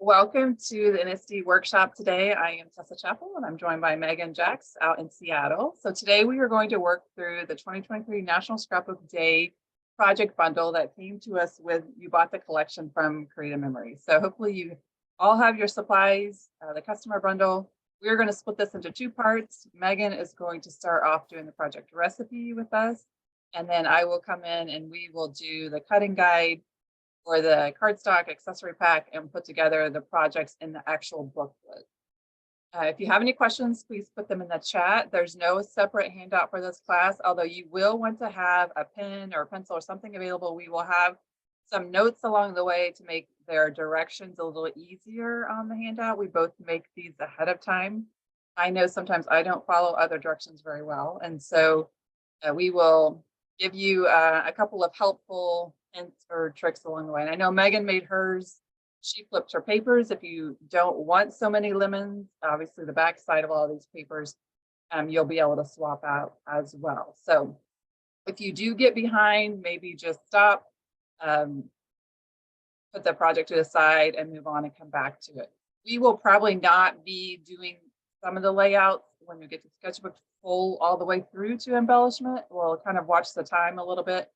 Welcome to the NSD workshop today. I am Tessa Chappell and I'm joined by Meggan Jax out in Seattle. So today we are going to work through the 2023 National Scrapbook Day project bundle that came to us with you bought the collection from Creative Memories. So hopefully you all have your supplies, the customer bundle. We're going to split this into two parts. Meggan is going to start off doing the project recipe with us, and then I will come in and we will do the cutting guide or the cardstock accessory pack and put together the projects in the actual booklet. If you have any questions, please put them in the chat. There's no separate handout for this class, although you will want to have a pen or a pencil or something available. We will have some notes along the way to make their directions a little easier on the handout. We both make these ahead of time. I know sometimes I don't follow other directions very well, and so we will give you a couple of helpful hints or tricks along the way. And I know Meggan made hers. She flipped her papers. If you don't want so many lemons, obviously the back side of all of these papers, you'll be able to swap out as well. So if you do get behind, maybe just stop, put the project to the side and move on and come back to it. We will probably not be doing some of the layouts when we get to sketchbook full all the way through to embellishment. We'll kind of watch the time a little bit.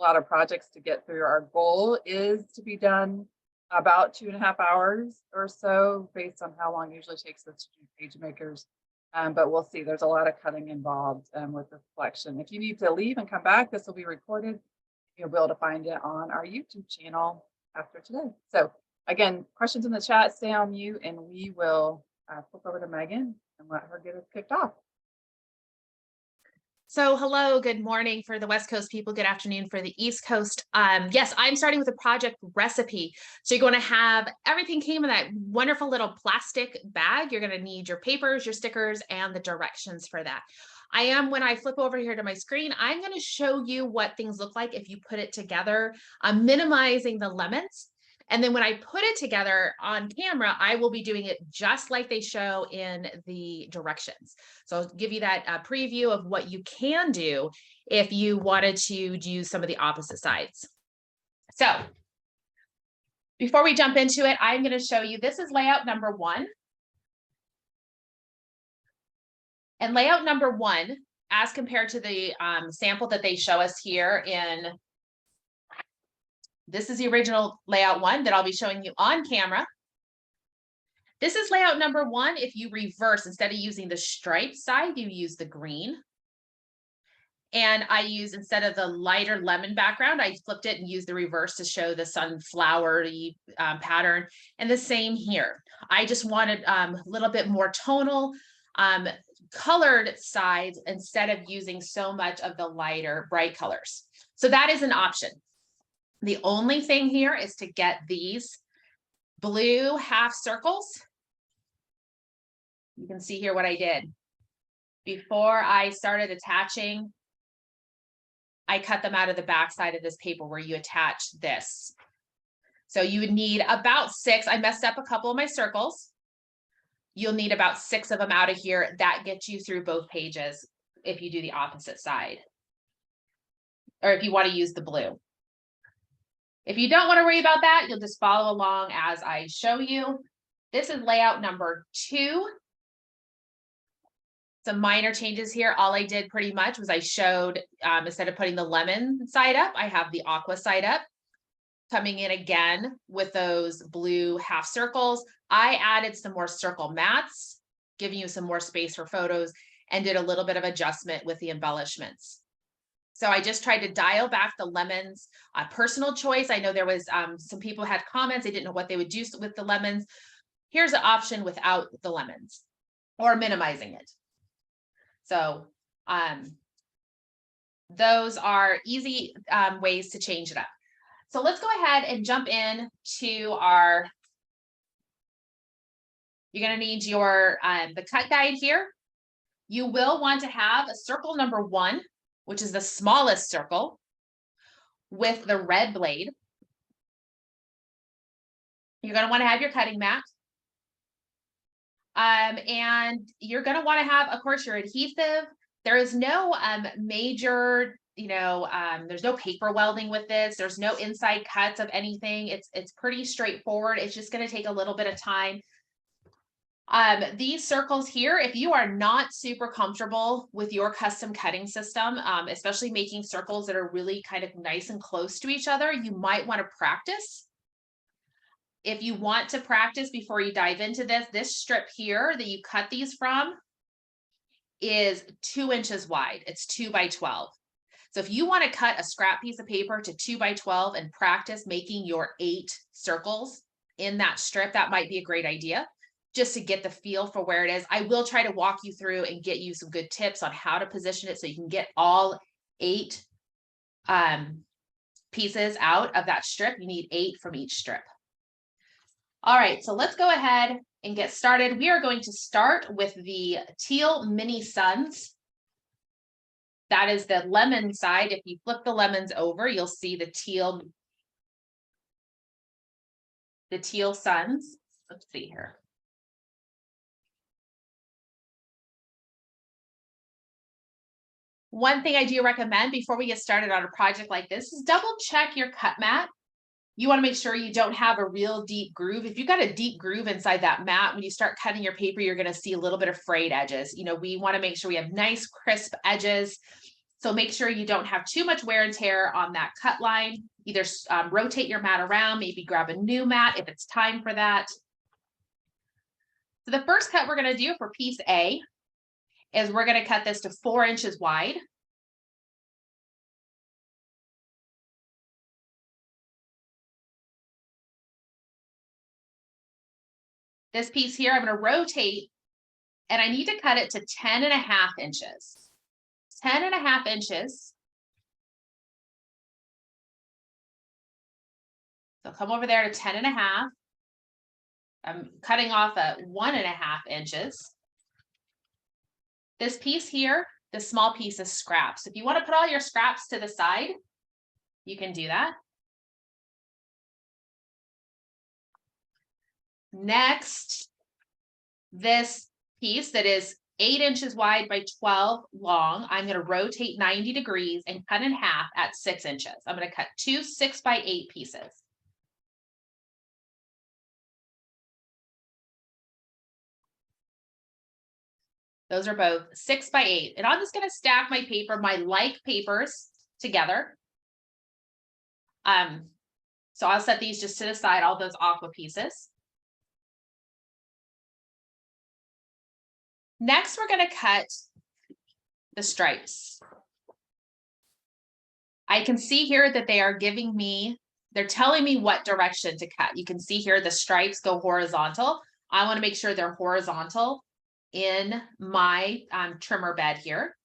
A lot of projects to get through. Our goal is to be done about 2.5 hours or so, based on how long it usually takes us to do page makers. But we'll see. There's a lot of cutting involved with the collection. If you need to leave and come back, this will be recorded. You'll be able to find it on our YouTube channel after today. So again, questions in the chat, stay on mute, and we will flip over to Meggan and let her get us kicked off. So hello, good morning for the West Coast people, good afternoon for the East Coast. Yes, I'm starting with a project recipe. So you're going to have everything came in that wonderful little plastic bag. You're going to need your papers, your stickers, and the directions for that. When I flip over here to my screen, I'm going to show you what things look like if you put it together. I'm minimizing the lemons. And then when I put it together on camera, I will be doing it just like they show in the directions. So I'll give you that preview of what you can do if you wanted to do some of the opposite sides. So before we jump into it, I'm going to show you, this is layout number 1. And layout number 1, as compared to the sample that they show us here in, this is the original layout 1 that I'll be showing you on camera. This is layout number 1. If you reverse, instead of using the striped side, you use the green. And I use, instead of the lighter lemon background, I flipped it and used the reverse to show the sunflowery pattern. And the same here. I just wanted a little bit more tonal, colored sides instead of using so much of the lighter bright colors. So that is an option. The only thing here is to get these blue half circles. You can see here what I did. Before I started attaching, I cut them out of the back side of this paper where you attach this. So you would need about 6. I messed up a couple of my circles. You'll need about 6 of them out of here. That gets you through both pages if you do the opposite side, or if you want to use the blue. If you don't want to worry about that, you'll just follow along as I show you. This is layout number 2. Some minor changes here. All I did pretty much was I showed, instead of putting the lemon side up, I have the aqua side up. Coming in again with those blue half circles. I added some more circle mats, giving you some more space for photos, and did a little bit of adjustment with the embellishments. So I just tried to dial back the lemons, personal choice. I know there was some people had comments. They didn't know what they would do with the lemons. Here's an option without the lemons or minimizing it. So those are easy ways to change it up. So let's go ahead and jump in to our, you're going to need your, the cut guide here. You will want to have a circle number 1, which is the smallest circle, with the red blade. You're going to want to have your cutting mat. And you're going to want to have, of course, your adhesive. There is no major there's no paper welding with this. There's no inside cuts of anything. It's pretty straightforward. It's just going to take a little bit of time. These circles here, if you are not super comfortable with your custom cutting system, especially making circles that are really kind of nice and close to each other, you might want to practice. If you want to practice before you dive into this strip here that you cut these from is 2 inches wide. It's 2 by 12. So if you want to cut a scrap piece of paper to 2 by 12 and practice making your 8 circles in that strip, that might be a great idea just to get the feel for where it is. I will try to walk you through and get you some good tips on how to position it so you can get all 8 pieces out of that strip. You need 8 from each strip. All right, so let's go ahead and get started. We are going to start with the teal mini suns. That is the lemon side. If you flip the lemons over, you'll see the teal suns. Let's see here. One thing I do recommend before we get started on a project like this is double check your cut mat. You want to make sure you don't have a real deep groove. If you've got a deep groove inside that mat, when you start cutting your paper, you're going to see a little bit of frayed edges. We want to make sure we have nice, crisp edges. So make sure you don't have too much wear and tear on that cut line. Either rotate your mat around, maybe grab a new mat if it's time for that. So the first cut we're going to do for piece A is we're going to cut this to 4 inches wide. This piece here, I'm going to rotate, and I need to cut it to 10.5 inches. 10.5 inches. So come over there to 10.5. I'm cutting off at 1.5 inches. This piece here, this small piece is scraps. If you want to put all your scraps to the side, you can do that. Next, this piece that is 8 inches wide by 12 long, I'm going to rotate 90 degrees and cut in half at 6 inches. I'm going to cut 2 6 by 8 pieces. Those are both 6 by 8. And I'm just going to stack my paper, my like papers together. So I'll set these just to the side, all those aqua pieces. Next, we're going to cut the stripes. I can see here that they are giving me, they're telling me what direction to cut. You can see here the stripes go horizontal. I want to make sure they're horizontal in my trimmer bed here.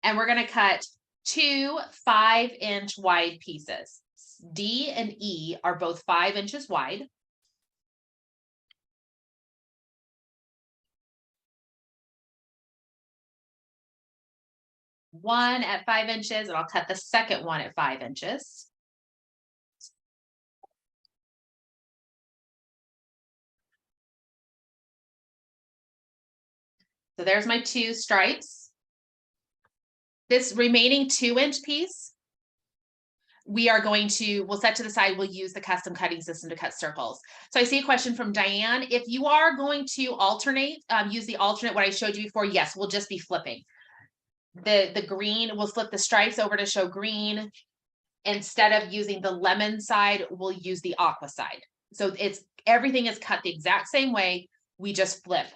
And we're going to cut 2 5-inch wide pieces. D and E are both 5 inches wide. One at 5 inches, and I'll cut the second one at 5 inches. So there's my 2 stripes. This remaining 2-inch piece, we'll set to the side, we'll use the custom cutting system to cut circles. So I see a question from Diane. If you are going to alternate, use the alternate, what I showed you before, yes, we'll just be flipping. The green, we'll flip the stripes over to show green. Instead of using the lemon side, we'll use the aqua side. So everything is cut the exact same way, we just flip.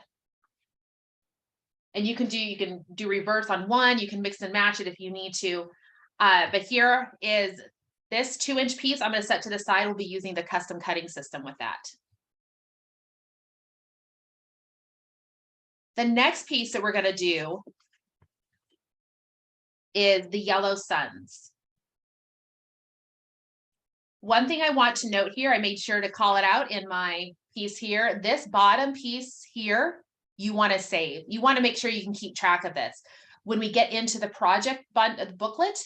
And you can do reverse on one, you can mix and match it if you need to. But here is this 2-inch piece I'm going to set to the side. We'll be using the custom cutting system with that. The next piece that we're going to do is the yellow suns. One thing I want to note here, I made sure to call it out in my piece here. This bottom piece here, you want to save. You want to make sure you can keep track of this. When we get into the project booklet,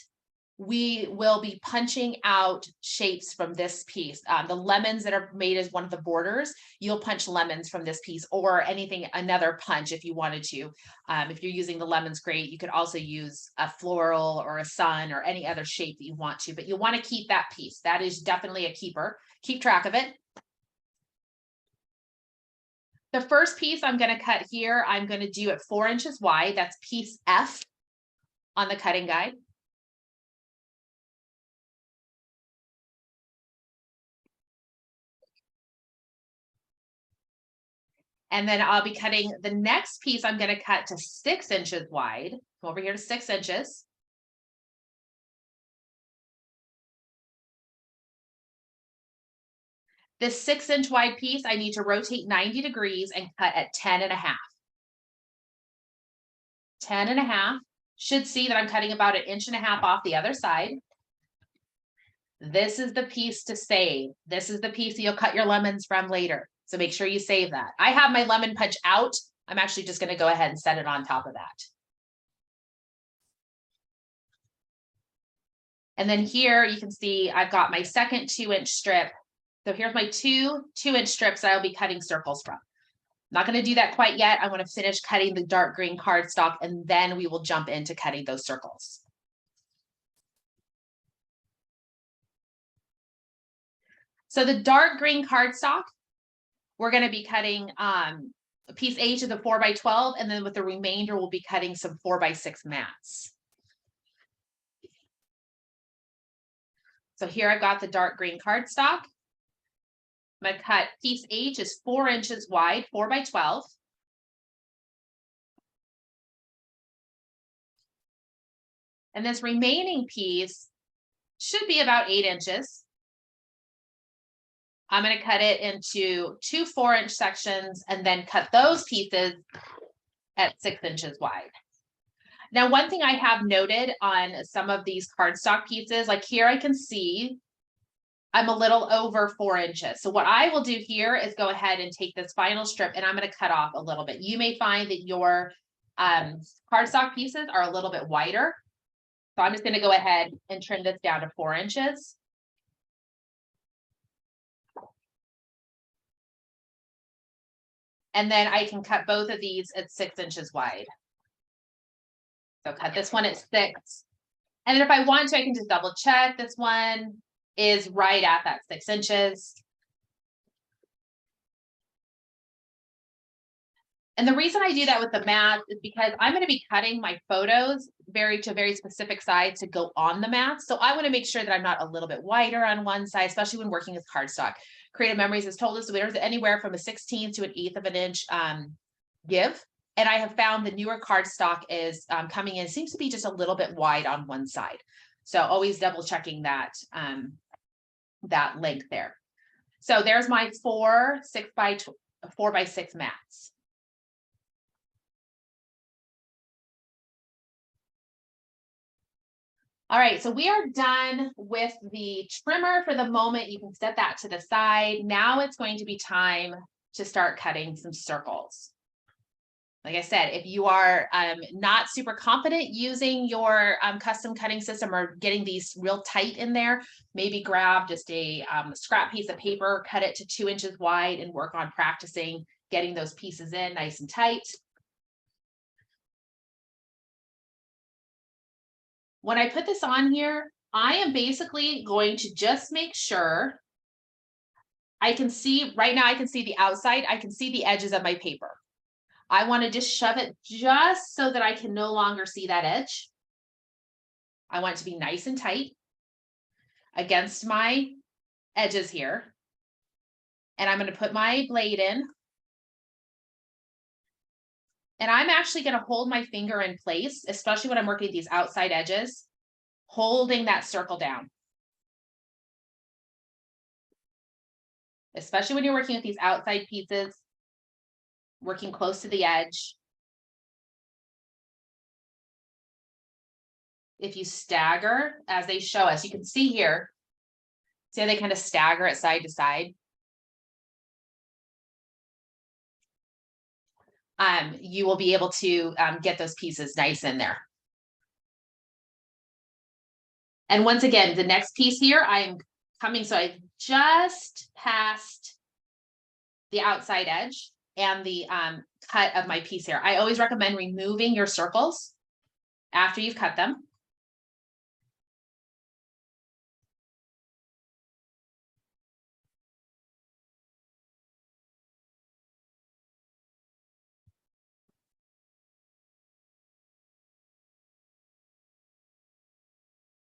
we will be punching out shapes from this piece. The lemons that are made as one of the borders, you'll punch lemons from this piece or anything, another punch if you wanted to. If you're using the lemons, great. You could also use a floral or a sun or any other shape that you want to, but you want to keep that piece. That is definitely a keeper. Keep track of it. The first piece I'm going to cut here, I'm going to do it 4 inches wide. That's piece F on the cutting guide. And then I'll be cutting the next piece. I'm going to cut to 6 inches wide. Come over here to 6 inches. This 6-inch wide piece, I need to rotate 90 degrees and cut at 10.5. 10.5. Should see that I'm cutting about 1.5 inches off the other side. This is the piece to save. This is the piece that you'll cut your lemons from later. So make sure you save that. I have my lemon punch out. I'm actually just going to go ahead and set it on top of that. And then here you can see I've got my second 2-inch strip. So here's my two 2-inch strips that I'll be cutting circles from. I'm not going to do that quite yet. I want to finish cutting the dark green cardstock and then we will jump into cutting those circles. So the dark green cardstock, we're going to be cutting piece H of the 4x12, and then with the remainder, we'll be cutting some 4x6 mats. So here I've got the dark green cardstock. I'm going to cut piece H is 4 inches wide, 4x12. And this remaining piece should be about 8 inches. I'm going to cut it into 2 4-inch sections and then cut those pieces at 6 inches wide. Now, one thing I have noted on some of these cardstock pieces, like here I can see I'm a little over 4 inches. So what I will do here is go ahead and take this final strip and I'm going to cut off a little bit. You may find that your cardstock pieces are a little bit wider. So I'm just going to go ahead and trim this down to 4 inches. And then I can cut both of these at 6 inches wide. So cut this one at 6. And then if I want to, I can just double check. This one is right at that 6 inches. And the reason I do that with the mat is because I'm going to be cutting my photos to very specific sides to go on the mat. So I want to make sure that I'm not a little bit wider on one side, especially when working with cardstock. Creative Memories has told us there's anywhere from a 1/16 to 1/8 of an inch give. And I have found the newer cardstock is coming in, seems to be just a little bit wide on one side. So always double checking that, that length there. So there's my 4 4x6 mats. All right, so we are done with the trimmer for the moment. You can set that to the side. Now it's going to be time to start cutting some circles. Like I said, if you are not super confident using your custom cutting system or getting these real tight in there, maybe grab just a scrap piece of paper, cut it to 2 inches wide and work on practicing getting those pieces in nice and tight. When I put this on here, I am basically going to just make sure I can see, right now I can see the outside, I can see the edges of my paper. I want to just shove it just so that I can no longer see that edge. I want it to be nice and tight against my edges here. And I'm going to put my blade in. And I'm actually going to hold my finger in place, especially when I'm working these outside edges, holding that circle down. Especially when you're working with these outside pieces, working close to the edge. If you stagger, as they show us, you can see here, see how they kind of stagger it side to side. You will be able to get those pieces nice in there. And once again, the next piece here, I'm coming, so I just passed the outside edge and the cut of my piece here. I always recommend removing your circles after you've cut them.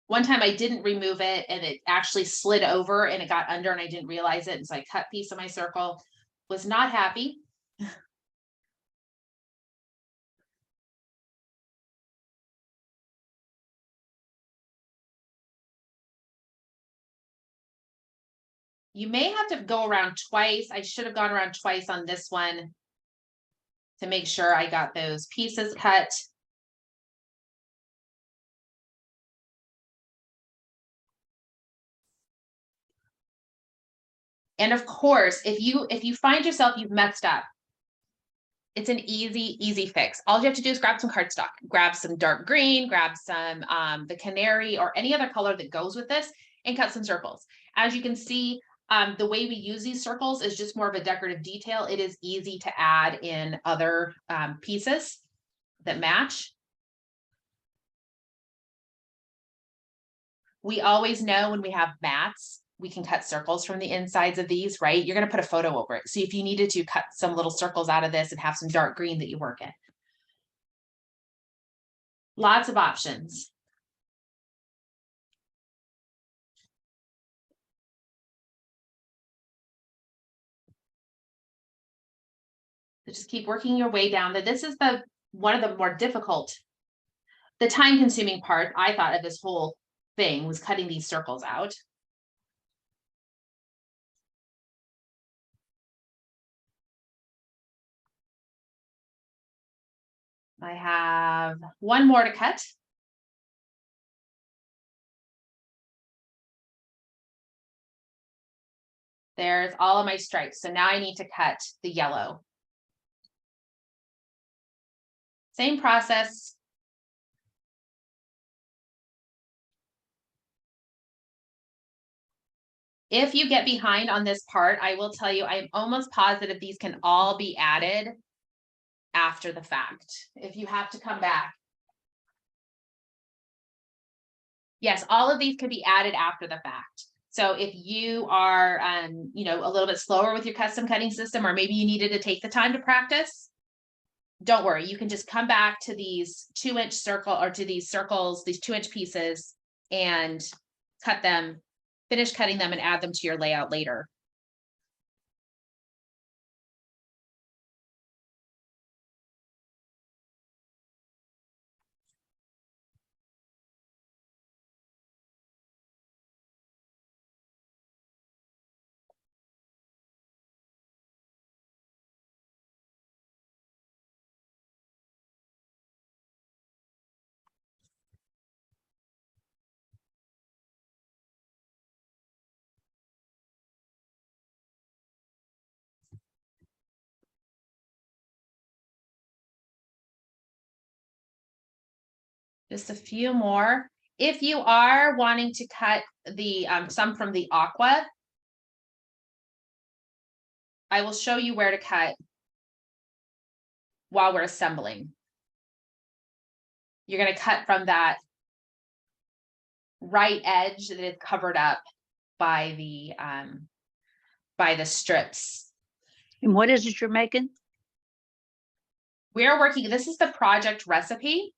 One time I didn't remove it and it actually slid over and it got under and I didn't realize it. And so I cut a piece of my circle, was not happy. You may have to go around twice. I should have gone around twice on this one to make sure I got those pieces cut. And of course, if you find yourself you've messed up, it's an easy fix. All you have to do is grab some cardstock, grab some dark green, grab some the canary or any other color that goes with this, and cut some circles. As you can see, the way we use these circles is just more of a decorative detail. It is easy to add in other pieces that match. We always know when we have mats, we can cut circles from the insides of these, right? You're going to put a photo over it. So if you needed to cut some little circles out of this and have some dark green that you work in. Lots of options. So just keep working your way down. This is one of the more difficult, the time consuming part, I thought, of this whole thing was cutting these circles out. I have one more to cut. There's all of my stripes. So now I need to cut the yellow. Same process. If you get behind on this part, I will tell you, I'm almost positive these can all be added after the fact. If you have to come back. Yes, all of these could be added after the fact. So if you are, you know, a little bit slower with your custom cutting system, or maybe you needed to take the time to practice, don't worry. You can just come back to these 2-inch circle or to these circles, these 2-inch pieces, and cut them, finish cutting them and add them to your layout later. Just a few more. If you are wanting to cut the some from the aqua, I will show you where to cut while we're assembling. You're going to cut from that right edge that is covered up by the strips. And what is it you're making? We're working, this is the project recipe.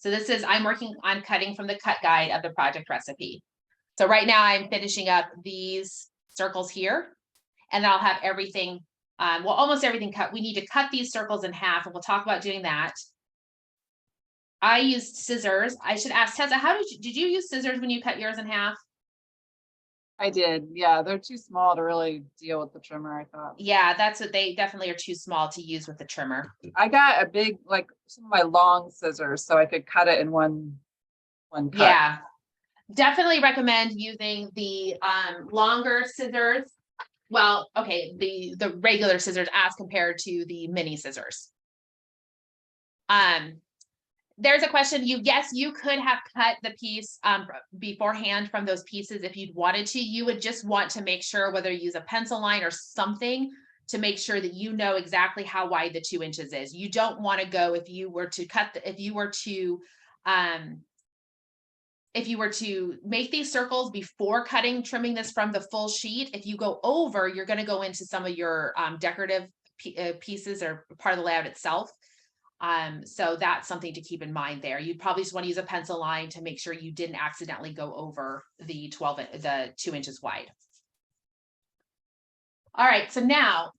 So this is, I'm working on cutting from the cut guide of the project recipe. So right now I'm finishing up these circles here, and then I'll have everything, well, almost everything cut. We need to cut these circles in half, and we'll talk about doing that. I used scissors. I should ask Tessa, how did you use scissors when you cut yours in half? I did. Yeah, they're too small to really deal with the trimmer, I thought. Yeah, that's what they definitely are too small to use with the trimmer. I got a big, like some of my long scissors so I could cut it in one cut. Yeah, definitely recommend using the longer scissors. Well, okay, the regular scissors as compared to the mini scissors. there's a question. Yes, you could have cut the piece beforehand from those pieces if you'd wanted to. You would just want to make sure, whether you use a pencil line or something, to make sure that you know exactly how wide the 2 inches is. You don't want to go, if you were to make these circles before trimming this from the full sheet, if you go over, you're going to go into some of your decorative pieces or part of the layout itself. So that's something to keep in mind there. You'd probably just want to use a pencil line to make sure you didn't accidentally go over the 2 inches wide. All right, so now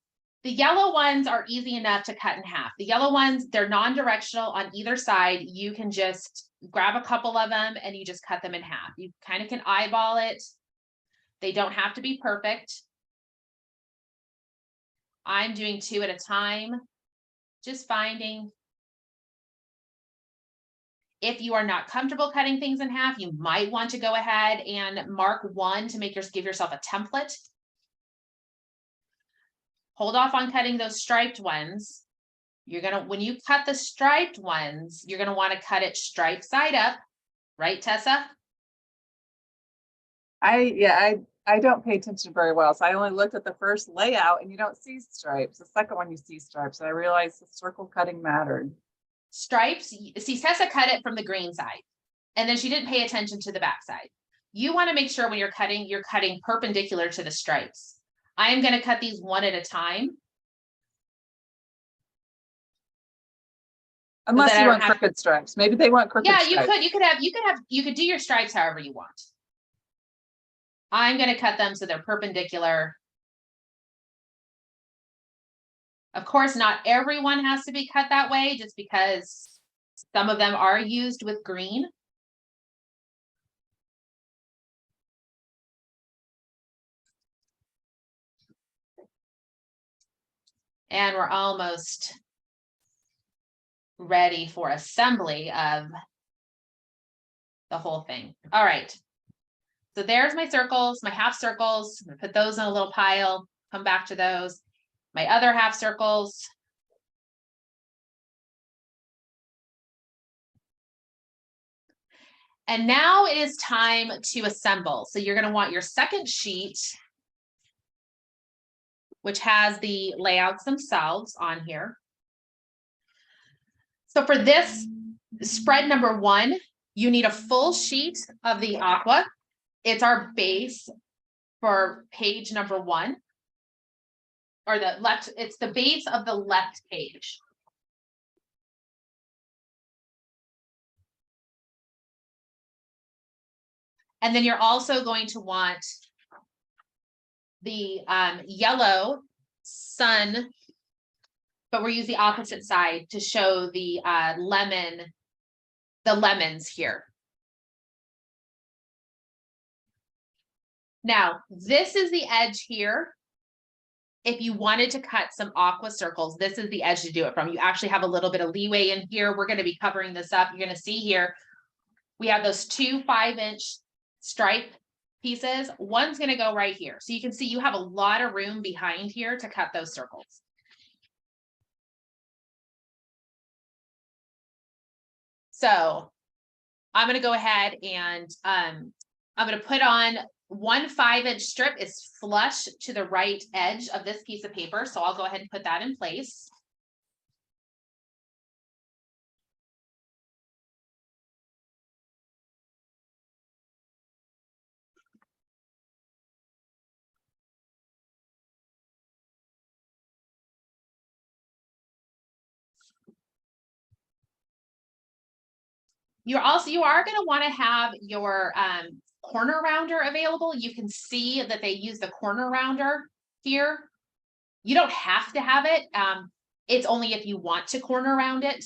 the yellow ones are easy enough to cut in half. The yellow ones, they're non-directional on either side. You can just grab a couple of them and you just cut them in half. You kind of can eyeball it. They don't have to be perfect. I'm doing 2 at a time, just finding. If you are not comfortable cutting things in half, you might want to go ahead and mark 1 to give yourself a template. Hold off on cutting those striped ones. When you cut the striped ones, you're gonna want to cut it striped side up, right, Tessa? I don't pay attention very well, so I only looked at the first layout and you don't see stripes. The second one you see stripes, and I realized the circle cutting mattered. Stripes, see, Tessa cut it from the green side, and then she didn't pay attention to the back side. You want to make sure when you're cutting perpendicular to the stripes. I am going to cut these 1 at a time. Unless you want crooked stripes. Maybe they want crooked stripes. Yeah, you could do your stripes however you want. I'm going to cut them so they're perpendicular. Of course, not everyone has to be cut that way, just because some of them are used with green. And we're almost ready for assembly of the whole thing. All right. So there's my circles, my half circles. I'm gonna put those in a little pile, come back to those. My other half circles. And now it is time to assemble. So you're gonna want your second sheet, which has the layouts themselves on here. So for this spread number 1, you need a full sheet of the aqua. It's our base for page number 1, or the left, it's the base of the left page. And then you're also going to want the yellow sun, but we're using the opposite side to show the lemons here. Now, this is the edge here. If you wanted to cut some aqua circles, this is the edge to do it from. You actually have a little bit of leeway in here. We're going to be covering this up. You're going to see here, we have those 2 5-inch stripe pieces. One's going to go right here. So you can see you have a lot of room behind here to cut those circles. So I'm going to go ahead and I'm going to put on 1 5-inch strip is flush to the right edge of this piece of paper. So I'll go ahead and put that in place. You are going to want to have your corner rounder available. You can see that they use the corner rounder here. You don't have to have it. It's only if you want to corner round it.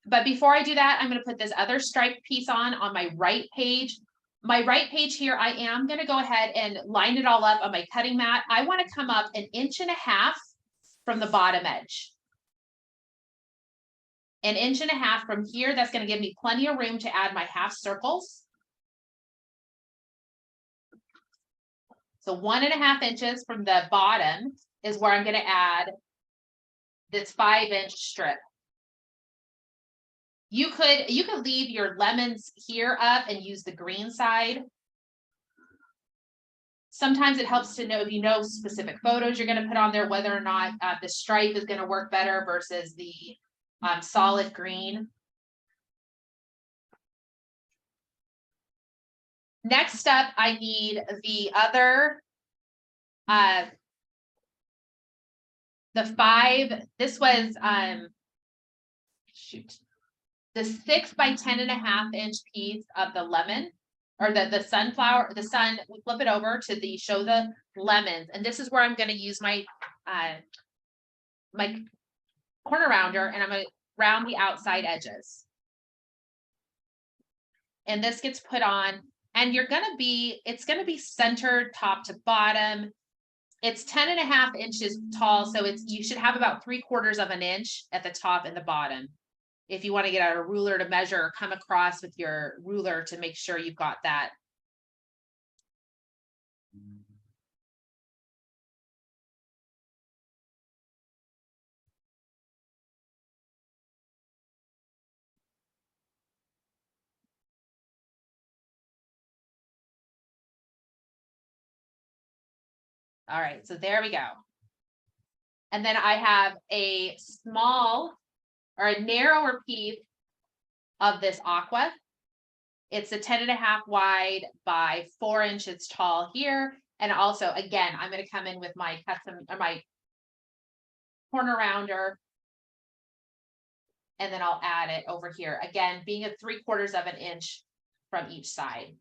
But before I do that, I'm going to put this other striped piece on my right page. My right page here, I am going to go ahead and line it all up on my cutting mat. I want to come up 1.5 inches from the bottom edge. 1.5 inches from here. That's going to give me plenty of room to add my half circles. So 1.5 inches from the bottom is where I'm going to add this 5-inch strip. You could leave your lemons here up and use the green side. Sometimes it helps to know, if you know specific photos you're going to put on there, whether or not the stripe is going to work better versus the solid green. Next up, I need the other, the 5, this was, the 6 by 10.5 inch piece of the lemon, or the sunflower, we flip it over to show the lemons. And this is where I'm going to use my, my corner rounder, and I'm going to round the outside edges. And this gets put on, and it's going to be centered top to bottom. It's 10.5 inches tall. So you should have about 3/4 of an inch at the top and the bottom. If you want to get out a ruler to measure, or come across with your ruler to make sure you've got that. All right, so there we go. And then I have a small or a narrower piece of this aqua. It's a 10.5 wide by 4 inches tall here. And also, again, I'm going to come in with my custom, or my corner rounder, and then I'll add it over here. Again, being a 3/4 of an inch from each side.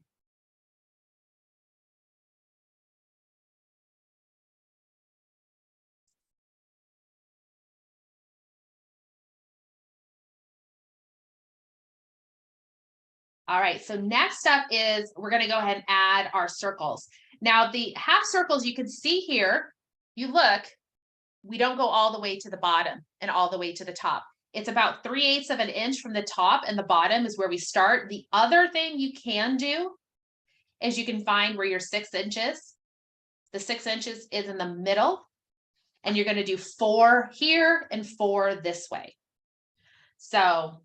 All right, so next up is we're going to go ahead and add our circles. Now, the half circles you can see here, you look, we don't go all the way to the bottom and all the way to the top. It's about 3/8 of an inch from the top, and the bottom is where we start. The other thing you can do is you can find where your 6 inches, the 6 inches is in the middle, and you're going to do 4 here and 4 this way. So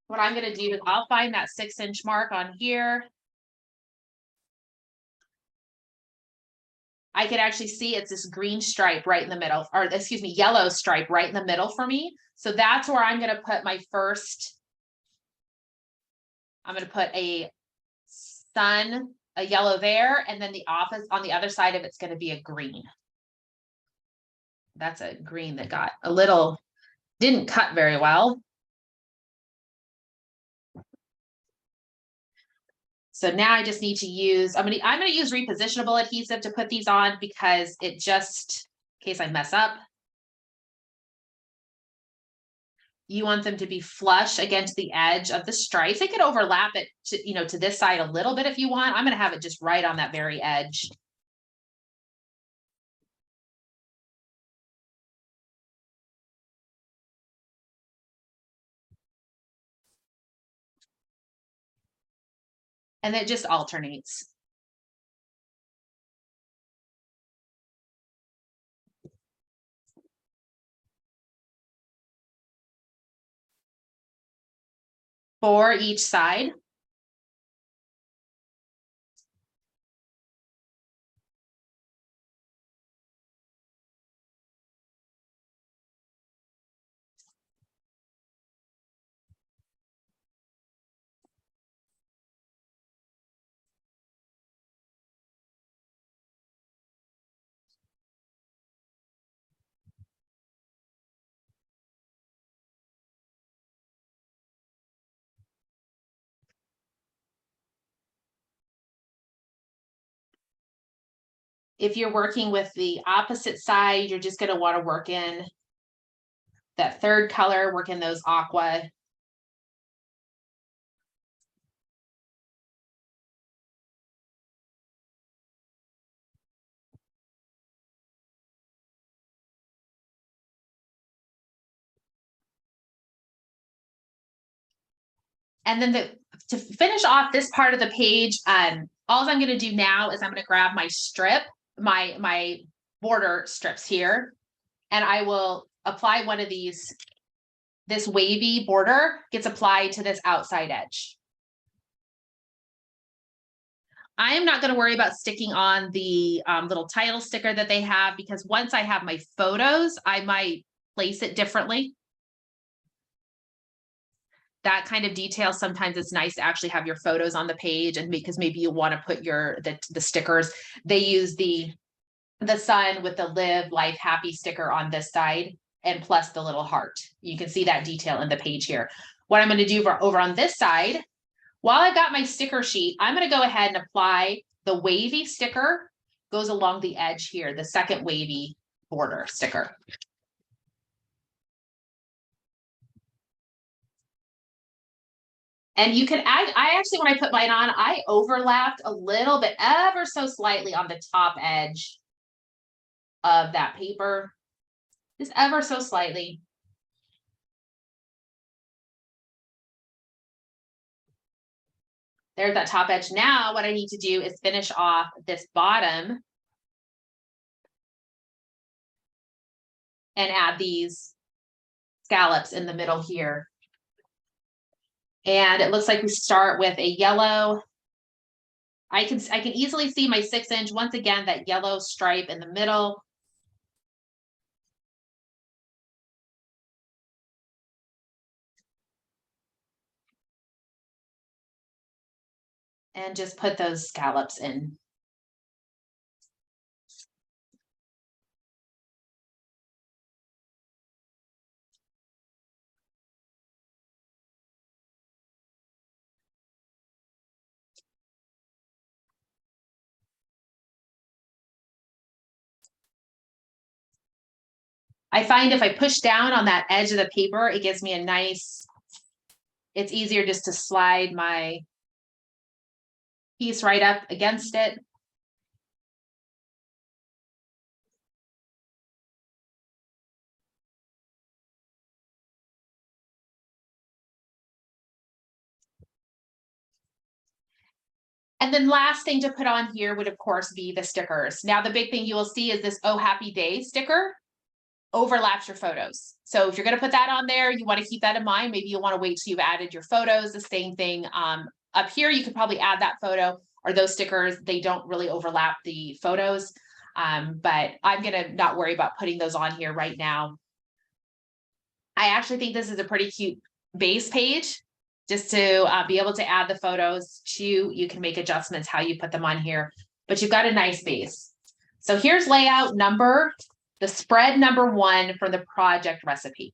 what I'm going to do is I'll find that 6-inch mark on here. I can actually see it's this green stripe right in the middle, or excuse me, yellow stripe right in the middle for me. So that's where I'm going to put my first. I'm going to put a yellow there, and then the opposite on the other side of it's going to be a green. That's a green that got a little, didn't cut very well. So now I just need to use, I'm gonna use repositionable adhesive to put these on, because it just, in case I mess up. You want them to be flush against the edge of the stripes. They could overlap it to, to this side a little bit if you want. I'm gonna have it just right on that very edge. And it just alternates. For each side. If you're working with the opposite side, you're just going to want to work in that third color, work in those aqua. And then to finish off this part of the page, all I'm going to do now is I'm going to grab my strip, my border strips here, and I will apply one of these, this wavy border gets applied to this outside edge. I am not going to worry about sticking on the little title sticker that they have, because once I have my photos, I might place it differently. That kind of detail, sometimes it's nice to actually have your photos on the page, and because maybe you want to put the stickers. They use the sun with the live life happy sticker on this side, and plus the little heart. You can see that detail in the page here. What I'm going to do over on this side, while I've got my sticker sheet, I'm going to go ahead and apply the wavy sticker, goes along the edge here, the second wavy border sticker. And you can add, I actually, when I put mine on, I overlapped a little bit, ever so slightly on the top edge of that paper, just ever so slightly. There's that top edge. Now what I need to do is finish off this bottom and add these scallops in the middle here. And it looks like we start with a yellow. I can easily see my 6-inch, once again, that yellow stripe in the middle. And just put those scallops in. I find if I push down on that edge of the paper, it gives me a nice, it's easier just to slide my piece right up against it. And then last thing to put on here would of course be the stickers. Now the big thing you will see is this "Oh Happy Day" sticker overlaps your photos. So if you're going to put that on there, you want to keep that in mind. Maybe you'll want to wait till you've added your photos. The same thing up here, you could probably add that photo or those stickers. They don't really overlap the photos, but I'm going to not worry about putting those on here right now. I actually think this is a pretty cute base page, just to be able to add the photos to. You can make adjustments how you put them on here, but you've got a nice base. So here's layout number, the spread number 1 for the project recipe.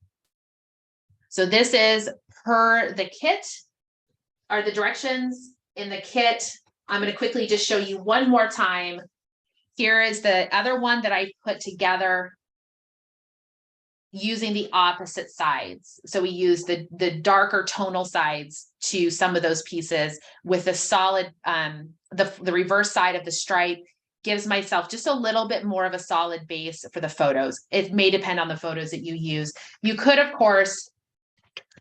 So this is per the kit, are the directions in the kit. I'm going to quickly just show you one more time. Here is the other one that I put together using the opposite sides. So we use the darker tonal sides to some of those pieces with the solid, the reverse side of the stripe gives myself just a little bit more of a solid base for the photos. It may depend on the photos that you use. You could, of course,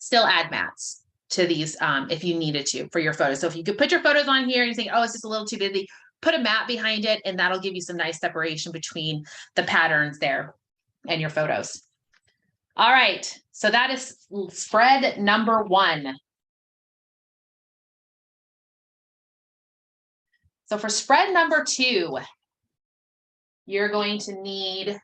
still add mats to these if you needed to for your photos. So if you could put your photos on here and you think, oh, it's just a little too busy, put a mat behind it, and that'll give you some nice separation between the patterns there and your photos. All right, so that is spread number 1. So for spread number 2, you're going to need,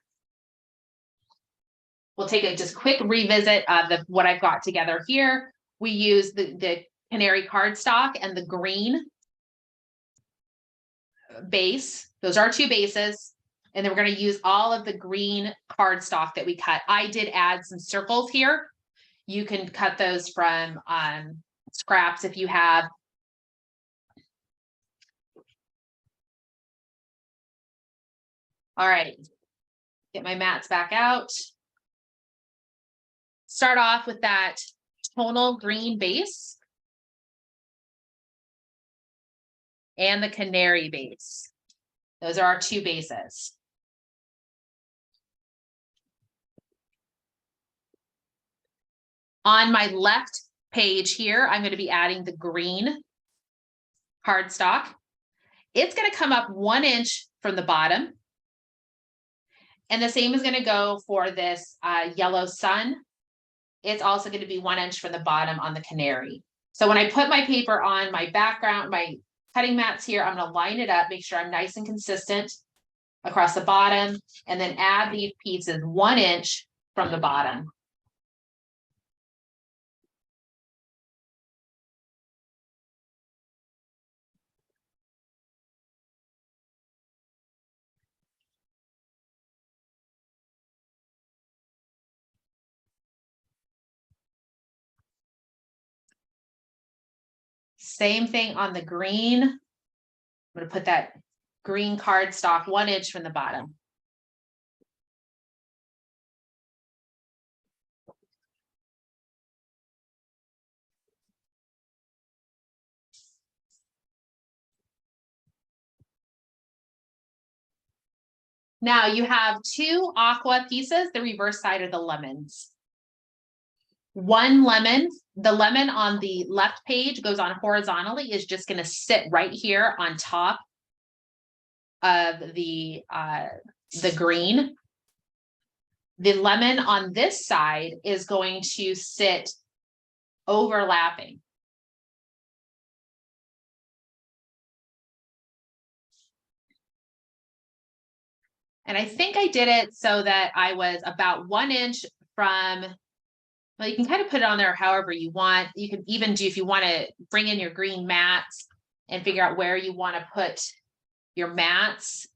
we'll take a just quick revisit of what I've got together here. We use the canary cardstock and the green base. Those are 2 bases. And then we're going to use all of the green cardstock that we cut. I did add some circles here. You can cut those from scraps if you have. All right, get my mats back out. Start off with that tonal green base and the canary base. Those are our 2 bases. On my left page here, I'm going to be adding the green cardstock. It's going to come up 1 inch from the bottom And the same is going to go for this yellow sun. It's also going to be 1 inch from the bottom on the canary. So when I put my paper on my background, my cutting mats here, I'm going to line it up, make sure I'm nice and consistent across the bottom, and then add these pieces 1 inch from the bottom. Same thing on the green. I'm going to put that green cardstock 1 inch from the bottom. Now you have 2 aqua pieces, the reverse side are the lemons. 1 lemon, the lemon on the left page goes on horizontally, is just going to sit right here on top of the green. The lemon on this side is going to sit overlapping. And I think I did it so that I was about 1 inch from, well, you can kind of put it on there however you want. You can even do, if you want to bring in your green mats and figure out where you want to put your mats.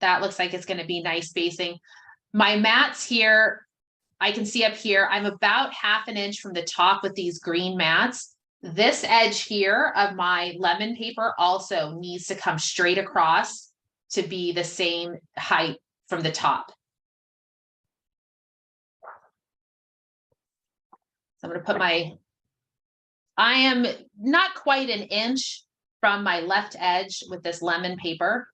That looks like it's going to be nice spacing. My mats here, I can see up here, I'm about 1/2 inch from the top with these green mats. This edge here of my lemon paper also needs to come straight across to be the same height from the top. So I'm going to put I am not quite 1 inch from my left edge with this lemon paper.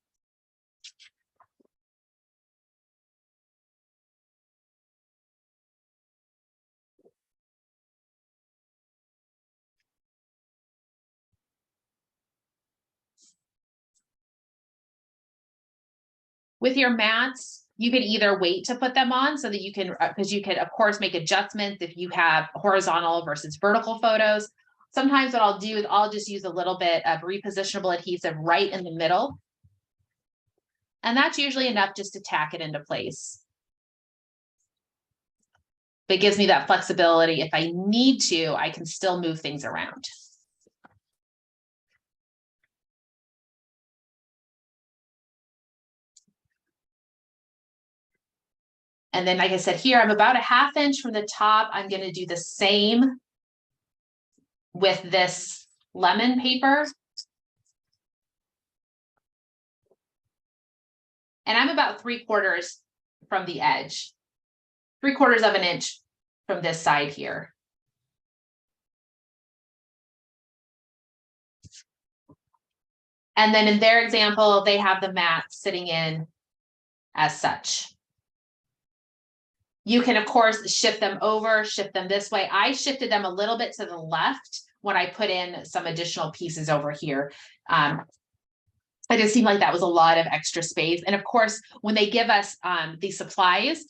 With your mats, you could either wait to put them on so that you can, because you could, of course, make adjustments if you have horizontal versus vertical photos. Sometimes what I'll do is I'll just use a little bit of repositionable adhesive right in the middle. And that's usually enough just to tack it into place. But it gives me that flexibility. If I need to, I can still move things around. And then, like I said, here, I'm about 1/2 inch from the top. I'm going to do the same with this lemon paper. And I'm about 3/4 from the edge, 3/4 of an inch from this side here. And then in their example, they have the mat sitting in as such. You can, of course, shift them over, shift them this way. I shifted them a little bit to the left when I put in some additional pieces over here. It just seemed like that was a lot of extra space. And of course, when they give us these supplies,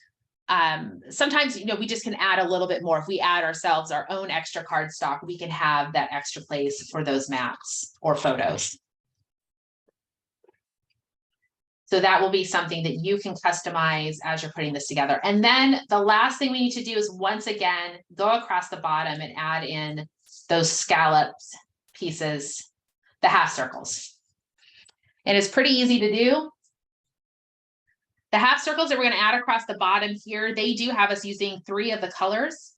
sometimes, you know, we just can add a little bit more. If we add ourselves our own extra cardstock, we can have that extra place for those mats or photos. So that will be something that you can customize as you're putting this together. And then the last thing we need to do is, once again, go across the bottom and add in those scallops pieces, the half circles. And it's pretty easy to do. The half circles that we're going to add across the bottom here, they do have us using 3 of the colors.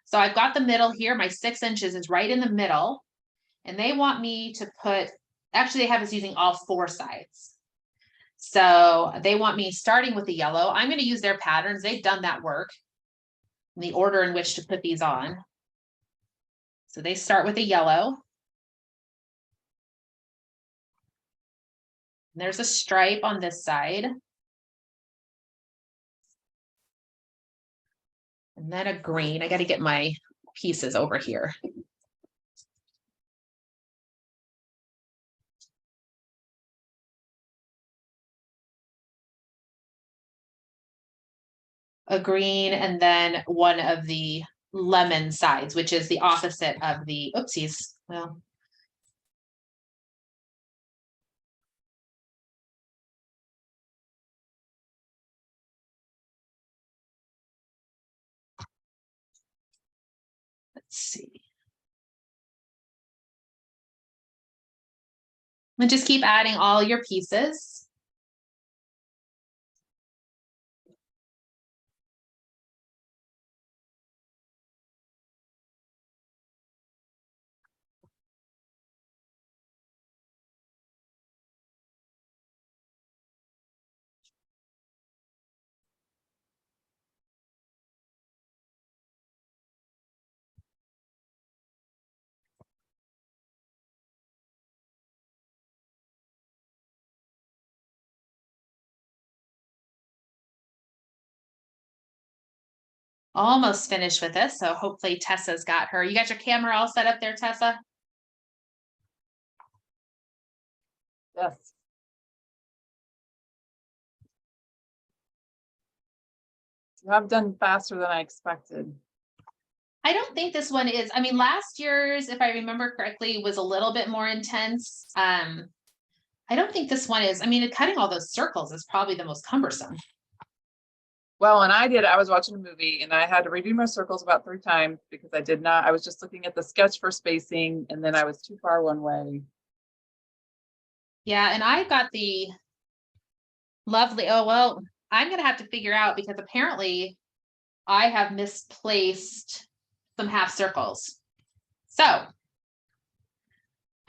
So I've got the middle here. My 6 inches is right in the middle. And they want me to put, actually they have us using all 4 sides. So they want me starting with the yellow. I'm going to use their patterns. They've done that work in the order in which to put these on. So they start with the yellow. And there's a stripe on this side. And then a green. I got to get my pieces over here. a green, and then one of the lemon sides, which is the opposite of the, oopsies, well. Let's see. And just keep adding all your pieces. Almost finished with this, so hopefully Tessa's got her. You got your camera all set up there, Tessa? Yes. You have done faster than I expected. I don't think this one is, I mean, last year's, if I remember correctly, was a little bit more intense. I don't think this one is, I mean, cutting all those circles is probably the most cumbersome. Well, and I was watching a movie and I had to redo my circles about 3 times because I was just looking at the sketch for spacing and then I was too far one way. Yeah, and I got the lovely, oh, well, I'm gonna have to figure out because apparently I have misplaced some half circles. So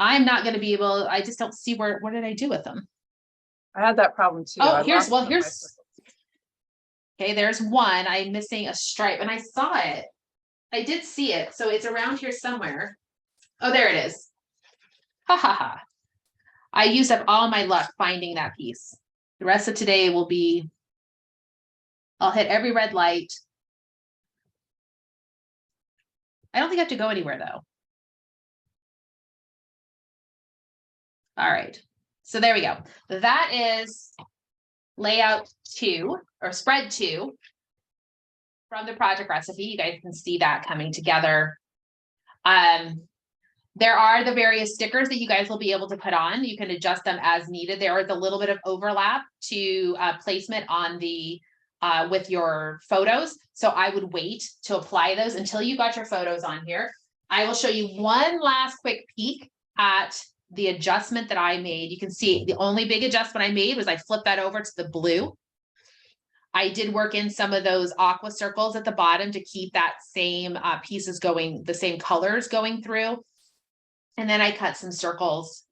I'm not gonna be able, I just don't see what did I do with them? I had that problem too. Oh, I here's, lost well, one of my here's, circles. okay, there's one. I'm missing a stripe and I saw it. I did see it. So it's around here somewhere. Oh, there it is. Ha ha ha. I used up all my luck finding that piece. The rest of today will be, I'll hit every red light. I don't think I have to go anywhere though. All right. So there we go. That is layout 2 or spread 2 from the project recipe. You guys can see that coming together. There are the various stickers that you guys will be able to put on. You can adjust them as needed. There is a little bit of overlap to placement on the with your photos. So I would wait to apply those until you got your photos on here. I will show you one last quick peek at the adjustment that I made. You can see the only big adjustment I made was I flipped that over to the blue. I did work in some of those aqua circles at the bottom to keep that same pieces going, the same colors going through. And then I cut some circles.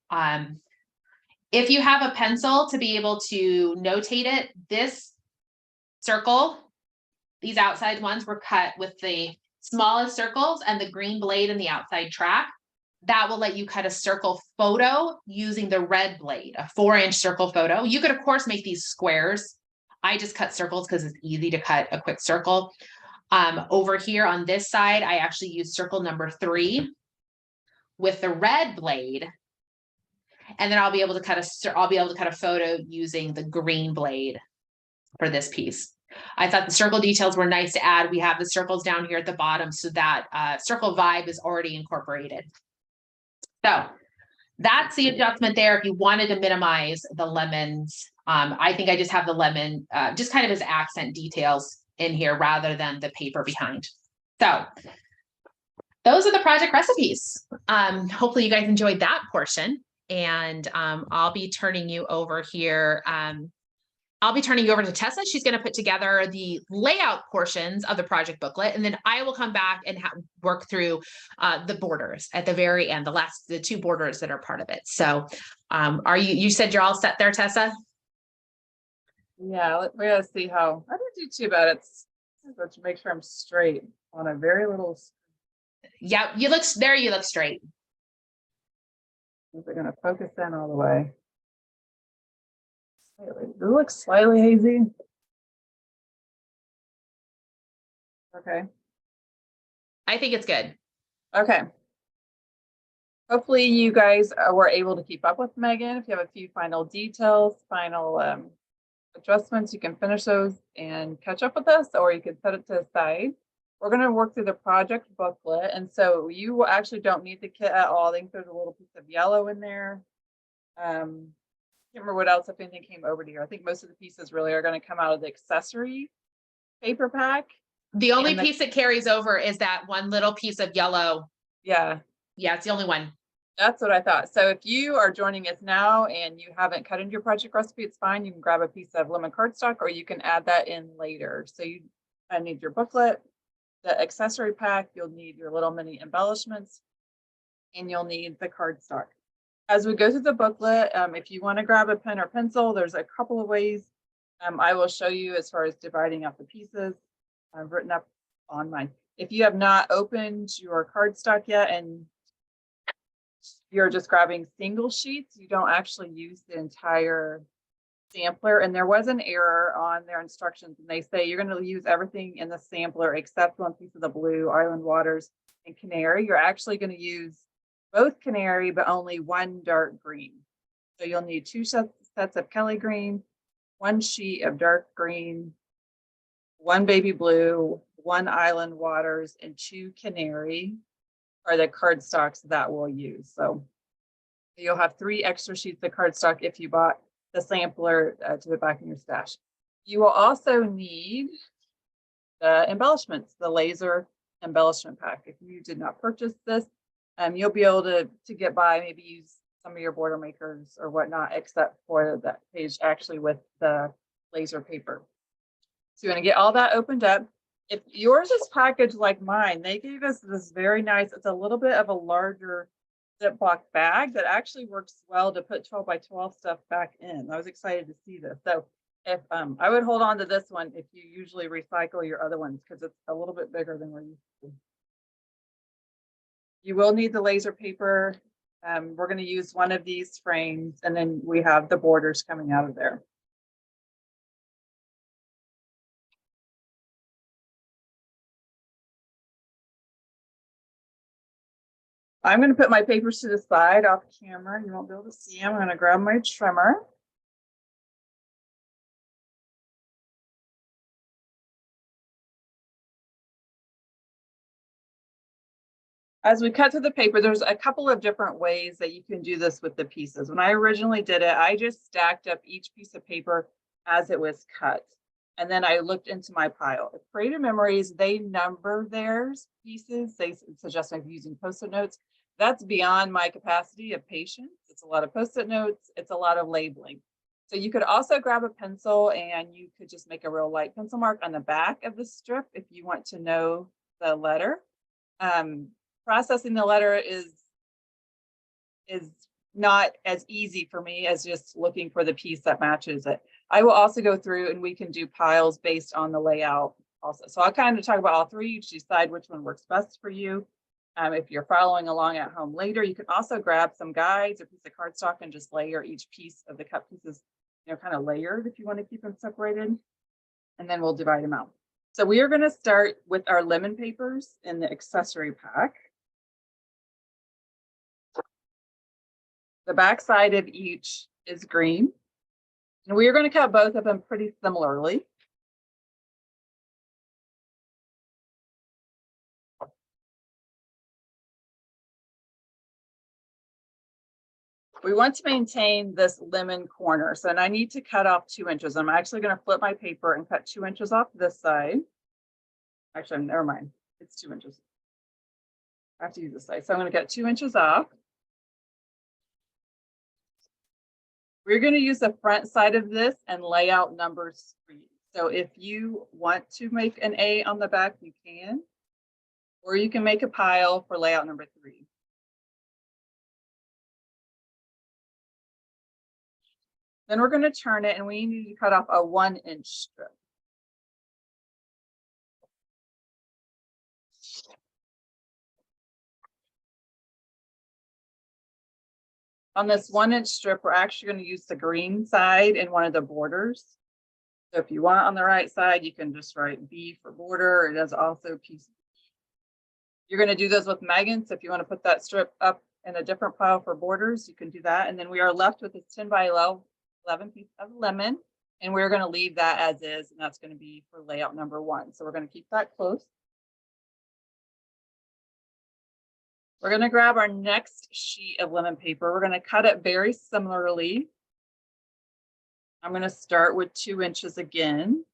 If you have a pencil to be able to notate it, this circle, these outside ones were cut with the smallest circles and the green blade in the outside track. That will let you cut a circle photo using the red blade, a 4-inch circle photo. You could, of course, make these squares. I just cut circles because it's easy to cut a quick circle. Over here on this side, I actually used circle number 3 with the red blade. And then I'll be able to cut a photo using the green blade for this piece. I thought the circle details were nice to add. We have the circles down here at the bottom, so that circle vibe is already incorporated. So that's the adjustment there. If you wanted to minimize the lemons, I think I just have the lemon just kind of as accent details in here rather than the paper behind. So those are the project recipes. Hopefully you guys enjoyed that portion. And I'll be turning you over here. I'll be turning you over to Tessa. She's going to put together the layout portions of the project booklet, and then I will come back and work through the borders at the very end, the 2 borders that are part of it. So you said you're all set there, Tessa? Yeah, we gotta see how, I didn't do too bad. It's to make sure I'm straight on a very little. Yeah, you look straight. We're gonna focus in all the way. It looks slightly hazy. Okay. I think it's good. Okay. Hopefully you guys were able to keep up with Meggan. If you have a few final details, final adjustments, you can finish those and catch up with us, or you can set it to the side. We're going to work through the project booklet. And so you actually don't need the kit at all. I think there's a little piece of yellow in there. Can't remember what else, if anything came over to you. I think most of the pieces really are going to come out of the accessory paper pack. The only And piece that carries over is that one little piece of yellow. Yeah, Yeah, it's the only one. that's what I thought. So if you are joining us now and you haven't cut into your project recipe, it's fine. You can grab a piece of lemon cardstock, or you can add that in later. So you need your booklet, the accessory pack, you'll need your little mini embellishments, and you'll need the cardstock. As we go through the booklet, if you want to grab a pen or pencil, there's a couple of ways. I will show you as far as dividing up the pieces. I've written up on mine. If you have not opened your cardstock yet and you're just grabbing single sheets, you don't actually use the entire sampler. And there was an error on their instructions, and they say you're going to use everything in the sampler except one piece of the blue, Island Waters, and Canary. You're actually going to use both Canary, but only one dark green. So you'll need two sets of Kelly green, one sheet of dark green, one baby blue, one Island Waters, and two Canary are the cardstocks that we'll use. So you'll have 3 extra sheets of cardstock if you bought the sampler to put back in your stash. You will also need the embellishments, the laser embellishment pack. If you did not purchase this, you'll be able to get by, maybe use some of your border makers or whatnot, except for that page actually with the laser paper. So you're going to get all that opened up. If yours is packaged like mine, they gave us this very nice, it's a little bit of a larger Ziploc bag that actually works well to put 12 by 12 stuff back in. I was excited to see this. So if I would hold on to this one if you usually recycle your other ones, because it's a little bit bigger than we're used to. You will need the laser paper. We're going to use one of these frames, and then we have the borders coming out of there. I'm going to put my papers to the side off camera. You won't be able to see them. I'm going to grab my trimmer. As we cut through the paper, there's a couple of different ways that you can do this with the pieces. When I originally did it, I just stacked up each piece of paper as it was cut. And then I looked into my pile. At Creative Memories, they number theirs pieces. They suggest I'm using Post-it notes. That's beyond my capacity of patience. It's a lot of Post-it notes. It's a lot of labeling. So you could also grab a pencil and you could just make a real light pencil mark on the back of the strip if you want to know the letter. Processing the letter is not as easy for me as just looking for the piece that matches it. I will also go through and we can do piles based on the layout also. So I'll kind of talk about all 3. You decide which one works best for you. If you're following along at home later, you can also grab some guides or piece of cardstock and just layer each piece of the cut pieces, kind of layered if you want to keep them separated. And then we'll divide them out. So we are going to start with our lemon papers in the accessory pack. The back side of each is green. And we are going to cut both of them pretty similarly. We want to maintain this lemon corner. So and I need to cut off 2 inches. I'm actually going to flip my paper and cut 2 inches off this side. Actually, never mind. It's 2 inches. I have to use this side. So I'm going to cut 2 inches off. We're going to use the front side of this and lay out numbers for you. So if you want to make an A on the back, you can, or you can make a pile for layout number 3. Then we're going to turn it and we need to cut off a 1-inch strip. On this 1-inch strip, we're actually going to use the green side in one of the borders. So if you want on the right side, you can just write B for border. It is also piece. You're going to do those with Meggan. So if you want to put that strip up in a different pile for borders, you can do that. And then we are left with this 10 by 11 piece of lemon. And we're going to leave that as is, and that's going to be for layout number 1. So we're going to keep that close. We're going to grab our next sheet of lemon paper. We're going to cut it very similarly. I'm going to start with 2 inches again.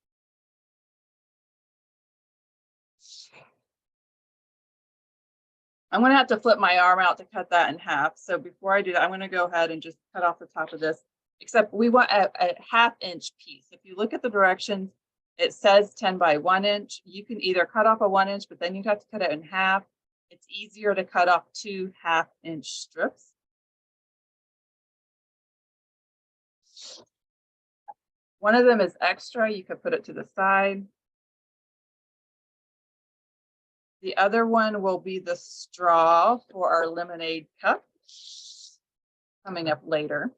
I'm going to have to flip my arm out to cut that in half. So before I do that, I'm going to go ahead and just cut off the top of this, except we want a 1/2 inch piece. If you look at the directions, it says 10 by 1 inch. You can either cut off a 1 inch, but then you'd have to cut it in half. It's easier to cut off 2 1/2 inch strips. One of them is extra. You could put it to the side. The other one will be the straw for our lemonade cup coming up later.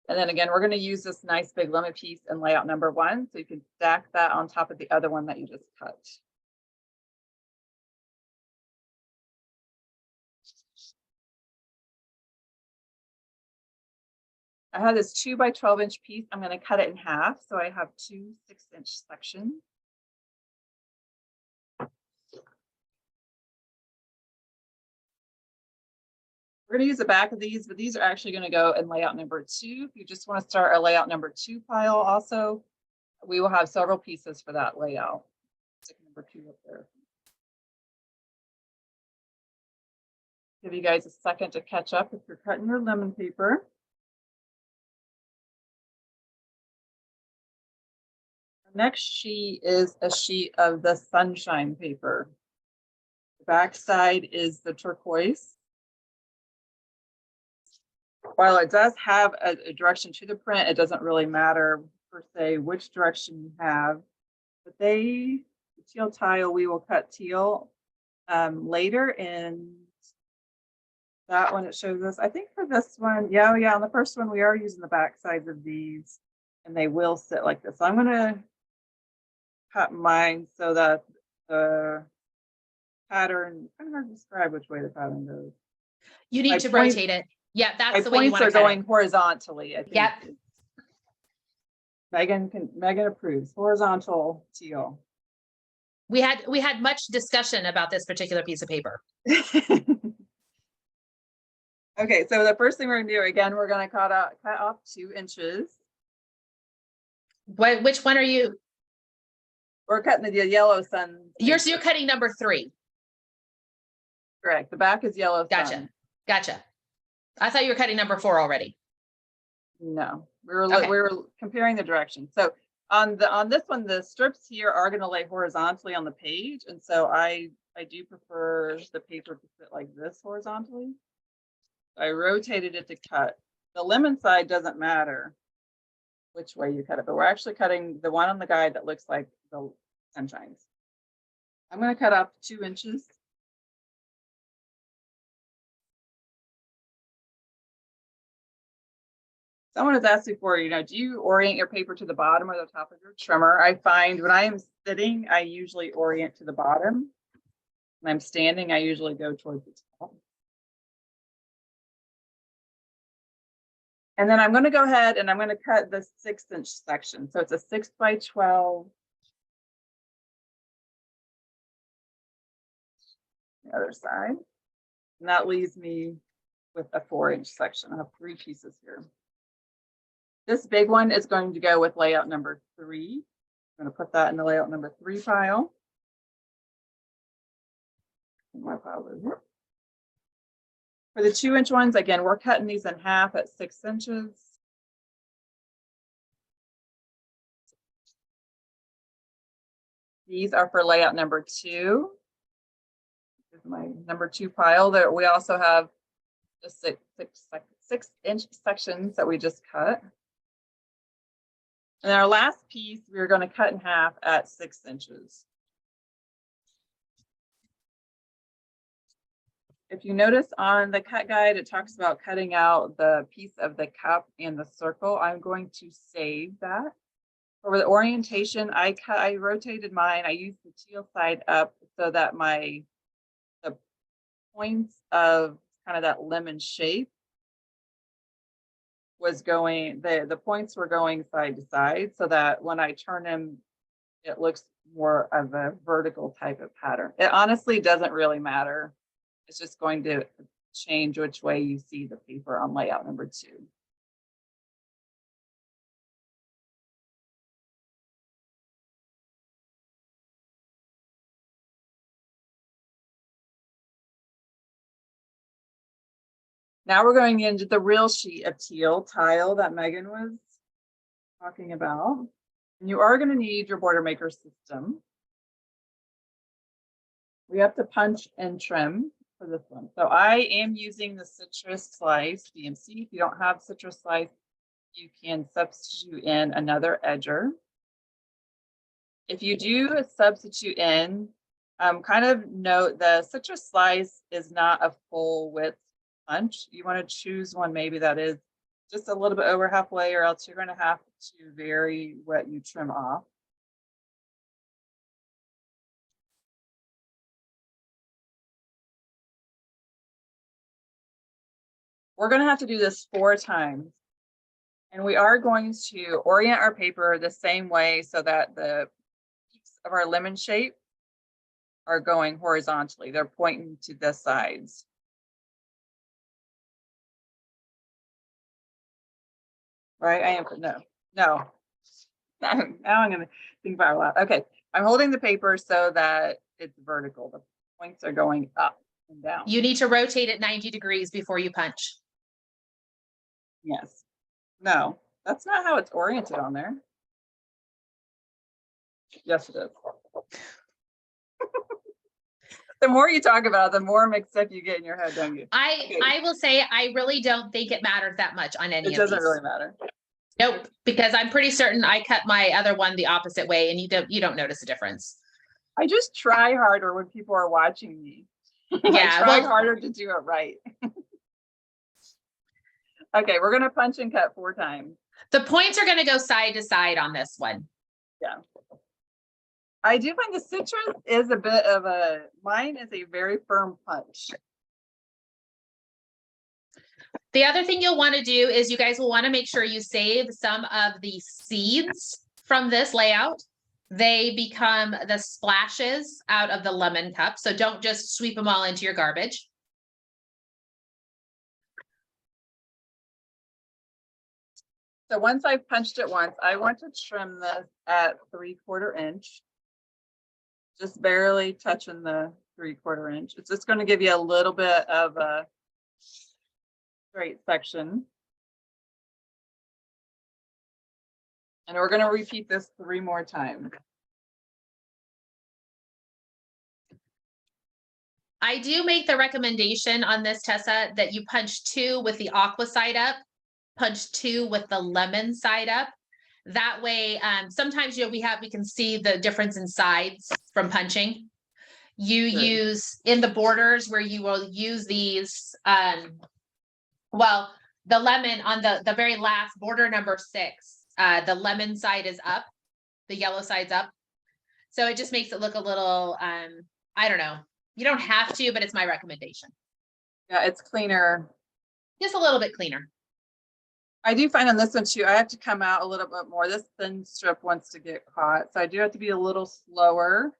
And then again, we're going to use this nice big lemon piece in layout number 1. So you can stack that on top of the other one that you just cut. I have this 2 by 12 inch piece. I'm going to cut it in half. So I have 2 6-inch sections. We're going to use the back of these, but these are actually going to go in layout number 2. If you just want to start a layout number 2 pile also, we will have several pieces for that layout. Stick number 2 up there. Give you guys a second to catch up if you're cutting your lemon paper. The next sheet is a sheet of the sunshine paper. The back side is the turquoise. While it does have a direction to the print, it doesn't really matter per se which direction you have. But the teal tile, we will cut teal later, and that one it shows us. I think for this one, yeah, on the first one we are using the back sides of these, and they will sit like this. So I'm going to cut mine so that the pattern, kind of hard to describe which way the pattern goes. You need to point- rotate it. Yeah, My that's the way you points want are to cut going it. horizontally. I think. Yep. Meggan approves horizontal teal. We had much discussion about this particular piece of paper. Okay, so the first thing we're gonna do, again, we're gonna cut off 2 inches. Which one are you? We're cutting the yellow sun. You're cutting number 3. Correct. The back is yellow Gotcha. sun. Gotcha. I thought you were cutting number 4 already. No, we Okay. were comparing the direction. So on this one, the strips here are going to lay horizontally on the page, and so I do prefer the paper to sit like this horizontally. I rotated it to cut. The lemon side doesn't matter which way you cut it, but we're actually cutting the one on the guide that looks like the sunshines. I'm going to cut off 2 inches. Someone has asked before, do you orient your paper to the bottom or the top of your trimmer? I find when I am sitting, I usually orient to the bottom. When I'm standing, I usually go towards the top. And then I'm going to go ahead and I'm going to cut the 6-inch section. So it's a 6 by 12. The other side. And that leaves me with a 4-inch section. I have 3 pieces here. This big one is going to go with layout number 3. I'm going to put that in the layout number 3 pile. My pile is here. For the 2-inch ones, again, we're cutting these in half at 6 inches. These are for layout number 2. This is my number 2 pile. There, we also have the 6-inch sections that we just cut. And our last piece, we're going to cut in half at 6 inches. If you notice on the cut guide, it talks about cutting out the piece of the cup and the circle. I'm going to save that. For the orientation, I rotated mine. I used the teal side up so that the points of kind of that lemon shape was going, the points were going side to side so that when I turn them, it looks more of a vertical type of pattern. It honestly doesn't really matter. It's just going to change which way you see the paper on layout number 2. Now we're going into the real sheet of teal tile that Megan was talking about. And you are going to need your border maker system. We have to punch and trim for this one. So I am using the citrus slice BMC. If you don't have citrus slice, you can substitute in another edger. If you do substitute in, kind of note the citrus slice is not a full width punch. You want to choose one maybe that is just a little bit over halfway, or else you're going to have to vary what you trim off. We're going to have to do this 4 times. And we are going to orient our paper the same way so that the peaks of our lemon shape are going horizontally. They're pointing to the sides. Right? I am, no. Now I'm going to think about it a lot. Okay. I'm holding the paper so that it's vertical. The points are going up and down. You need to rotate it 90 degrees before you punch. Yes. No, that's not how it's oriented on there. Yes, it is. The more you talk about it, the more mixed up you get in your head, don't you? I will say, I really don't think it matters that much on any of It doesn't these. really matter. Nope, because I'm pretty certain I cut my other one the opposite way and you don't notice a difference. I just try harder when people are watching me. Yeah, I try well, harder to do it right. Okay, we're gonna punch and cut 4 times. the points are going to go side to side on this one. Yeah. I do find the citrus is a bit of mine is a very firm punch. The other thing you'll want to do is you guys will want to make sure you save some of the seeds from this layout. They become the splashes out of the lemon cup. So don't just sweep them all into your garbage. So once I've punched it once, I want to trim this at 3/4 inch. Just barely touching the 3/4 inch. It's just going to give you a little bit of a straight section. And we're going to repeat this 3 more times. I do make the recommendation on this, Tessa, that you punch 2 with the aqua side up, punch 2 with the lemon side up. That way, sometimes, we can see the difference in sides from punching. You Sure. use in the borders where you will use these, well, the lemon on the very last border number 6, the lemon side is up, the yellow side's up. So it just makes it look a little, I don't know. You don't have to, but it's my recommendation. Yeah, it's cleaner. Just a little bit cleaner. I do find on this one too, I have to come out a little bit more. This thin strip wants to get caught. So I do have to be a little slower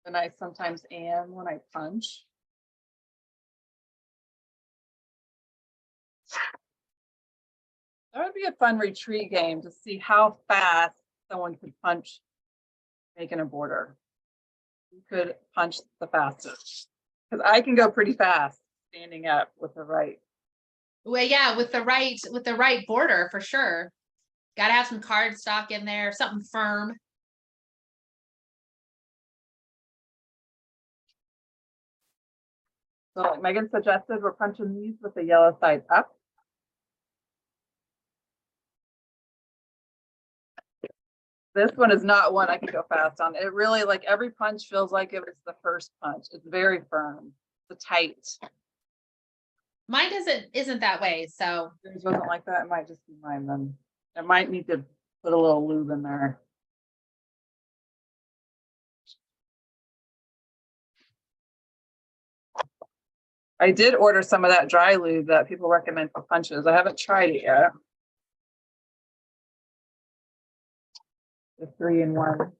than I sometimes am when I punch. That would be a fun retreat game to see how fast someone could punch making a border. You could punch the fastest. Because I can go pretty fast standing up with the right. Well, yeah, with the right border for sure. Got to have some cardstock in there, something firm. So like Megan suggested, we're punching these with the yellow side up. This one is not one I can go fast on. It really, like, every punch feels like it was the first punch. It's very firm. It's tight. Mine isn't that way. So Yours wasn't like that. It might just be mine then. I might need to put a little lube in there. I did order some of that dry lube that people recommend for punches. I haven't tried it yet. The 3-in-1.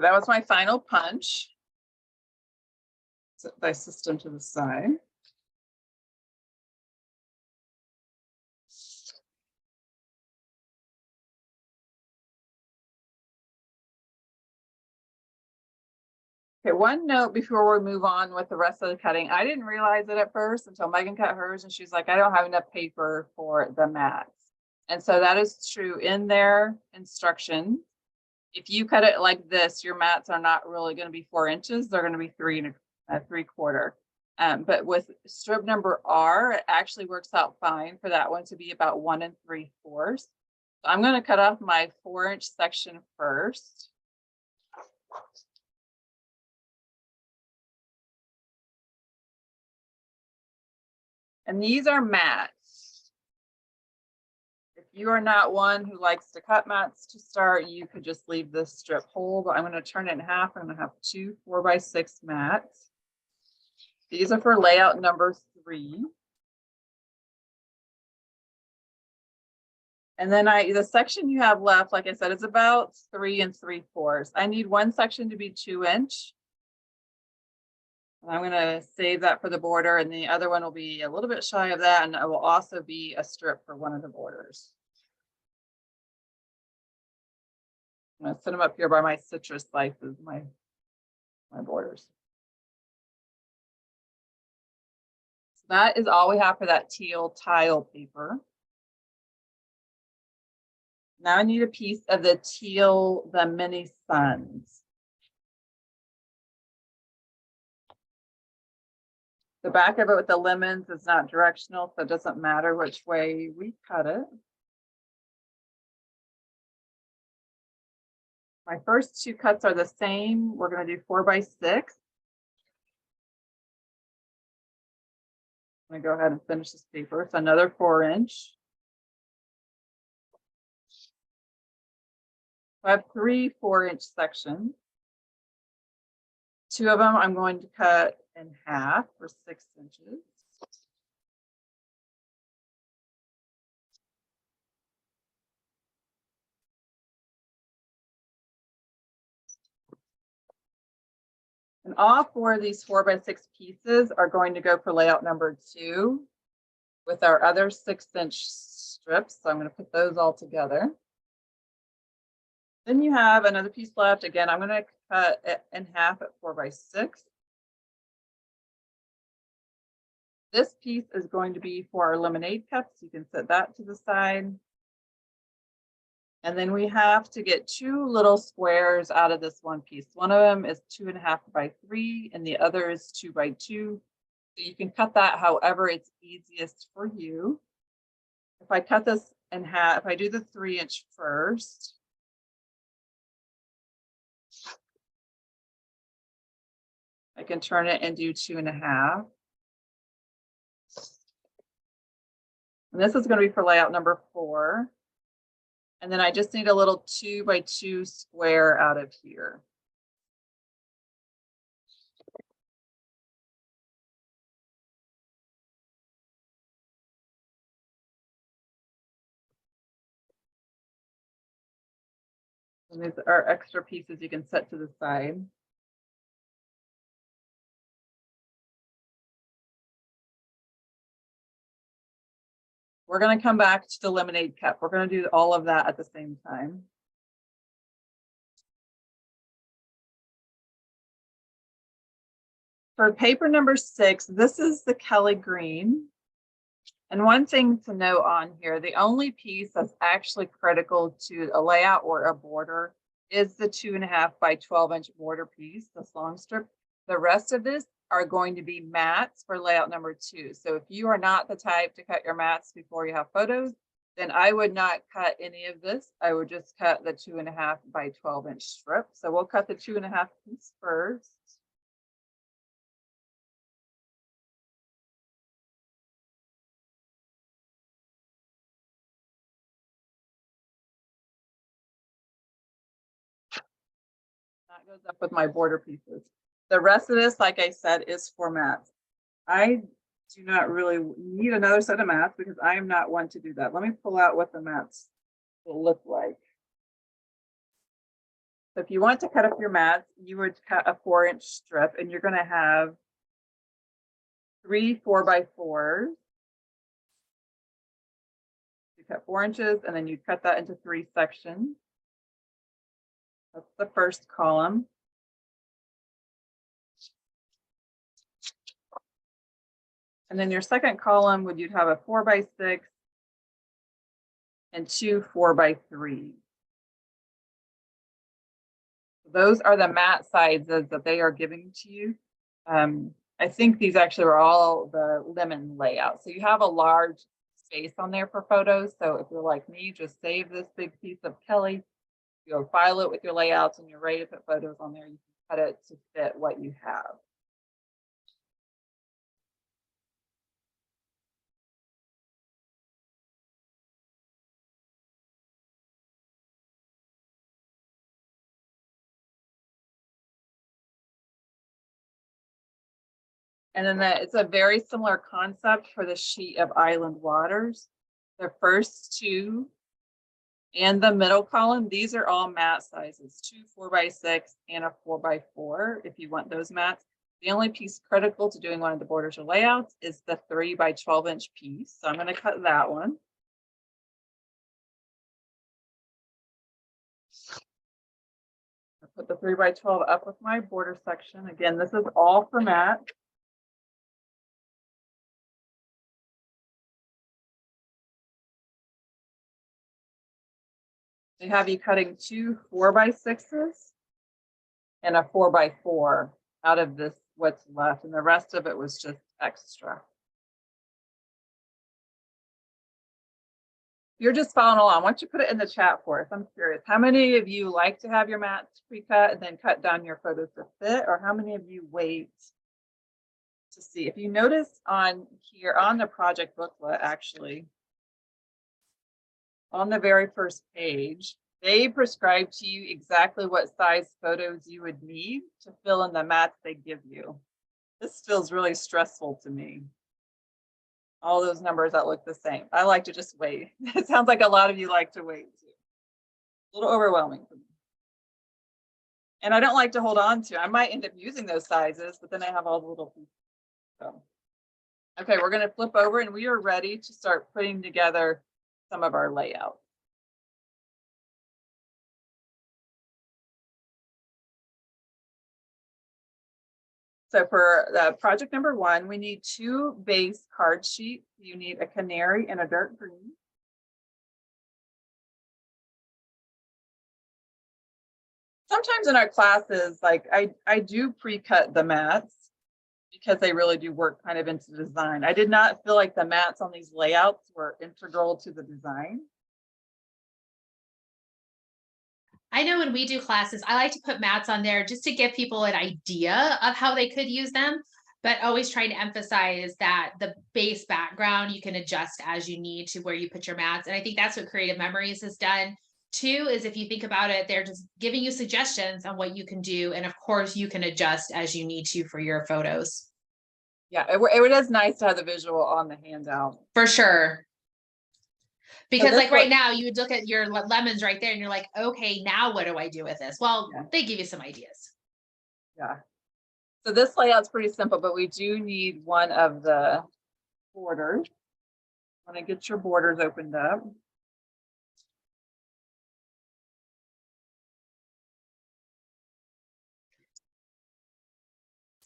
That was my final punch. Set my system to the side. Okay, one note before we move on with the rest of the cutting. I didn't realize it at first until Megan cut hers, and she's like, I don't have enough paper for the mats. And so that is true in their instruction. If you cut it like this, your mats are not really going to be 4 inches. They're going to be 3 3/4. But with strip number R, it actually works out fine for that one to be about 1 3/4. So I'm going to cut off my 4-inch section first. And these are mats. If you are not one who likes to cut mats to start, you could just leave this strip whole, but I'm going to turn it in half. I'm going to have 2 4x6 mats. These are for layout number 3. And then the section you have left, like I said, is about 3 3/4. I need one section to be 2-inch. I'm going to save that for the border, and the other one will be a little bit shy of that, and it will also be a strip for one of the borders. I'm going to set them up here by my citrus slices, my borders. So that is all we have for that teal tile paper. Now I need a piece of the teal, the mini suns. The back of it with the lemons is not directional, so it doesn't matter which way we cut it. My first 2 cuts are the same. We're going to do 4x6. I'm going to go ahead and finish this paper. It's another 4-inch. I have 3 4-inch sections. 2 of them I'm going to cut in half for 6 inches. And all 4 of these 4x6 pieces are going to go for layout number 2 with our other 6-inch strips. So I'm going to put those all together. Then you have another piece left. Again, I'm going to cut it in half at 4x6. This piece is going to be for our lemonade cups. You can set that to the side. And then we have to get 2 little squares out of this one piece. One of them is 2.5 by 3, and the other is 2 by 2. So you can cut that however it's easiest for you. If I cut this in half, if I do the 3-inch first, I can turn it and do 2.5. And this is going to be for layout number 4. And then I just need a little 2 by 2 square out of here. And these are extra pieces you can set to the side. We're going to come back to the lemonade cup. We're going to do all of that at the same time. For paper number 6, this is the Kelly green. And one thing to note on here, the only piece that's actually critical to a layout or a border is the 2.5 by 12-inch border piece, this long strip. The rest of this are going to be mats for layout number 2. So if you are not the type to cut your mats before you have photos, then I would not cut any of this. I would just cut the 2.5 by 12-inch strip. So we'll cut the 2.5 piece first. That goes up with my border pieces. The rest of this, like I said, is for mats. I do not really need another set of mats because I am not one to do that. Let me pull out what the mats will look like. So if you want to cut up your mats, you would cut a 4-inch strip, and you're going to have 3 4x4s. You cut 4 inches, and then you cut that into 3 sections. That's the first column. And then your second column would you'd have a 4x6 and 2 4x3. Those are the mat sizes that they are giving to you. I think these actually are all the lemon layout. So you have a large space on there for photos. So if you're like me, just save this big piece of Kelly, you'll file it with your layouts, and you're ready to put photos on there. You can cut it to fit what you have. And then it's a very similar concept for the sheet of Island Waters. The first 2 and the middle column, these are all mat sizes, 2 4x6 and a 4x4 if you want those mats. The only piece critical to doing one of the borders or layouts is the 3 by 12-inch piece. So I'm going to cut that one. I put the 3 by 12 up with my border section. Again, this is all for mat. They have you cutting 2 4x6s and a 4x4 out of this what's left, and the rest of it was just extra. You're just following along. Why don't you put it in the chat for us? I'm curious. How many of you like to have your mats pre-cut and then cut down your photos to fit, or how many of you wait to see? If you notice on here on the project booklet, actually, on the very first page, they prescribe to you exactly what size photos you would need to fill in the mats they give you. This feels really stressful to me. All those numbers that look the same. I like to just wait. It sounds like a lot of you like to wait too. A little overwhelming for me. And I don't like to hold on to. I might end up using those sizes, but then I have all the little pieces. So, okay, we're going to flip over, and we are ready to start putting together some of our layouts. So for project number 1, we need 2 base card sheets. You need a canary and a dark green. Sometimes in our classes, like I do pre-cut the mats because they really do work kind of into design. I did not feel like the mats on these layouts were integral to the design. I know when we do classes, I like to put mats on there just to give people an idea of how they could use them, but always trying to emphasize that the base background you can adjust as you need to where you put your mats. And I think that's what Creative Memories has done too, is if you think about it, they're just giving you suggestions on what you can do. And of course you can adjust as you need to for your photos. Yeah, it is nice to have the visual on the handout. For sure. Because like right what, now you would look at your lemons right there and you're like, okay, now what do I do with this? Well, yeah. They give you some ideas. Yeah. So this layout's pretty simple, but we do need one of the borders. Want to get your borders opened up.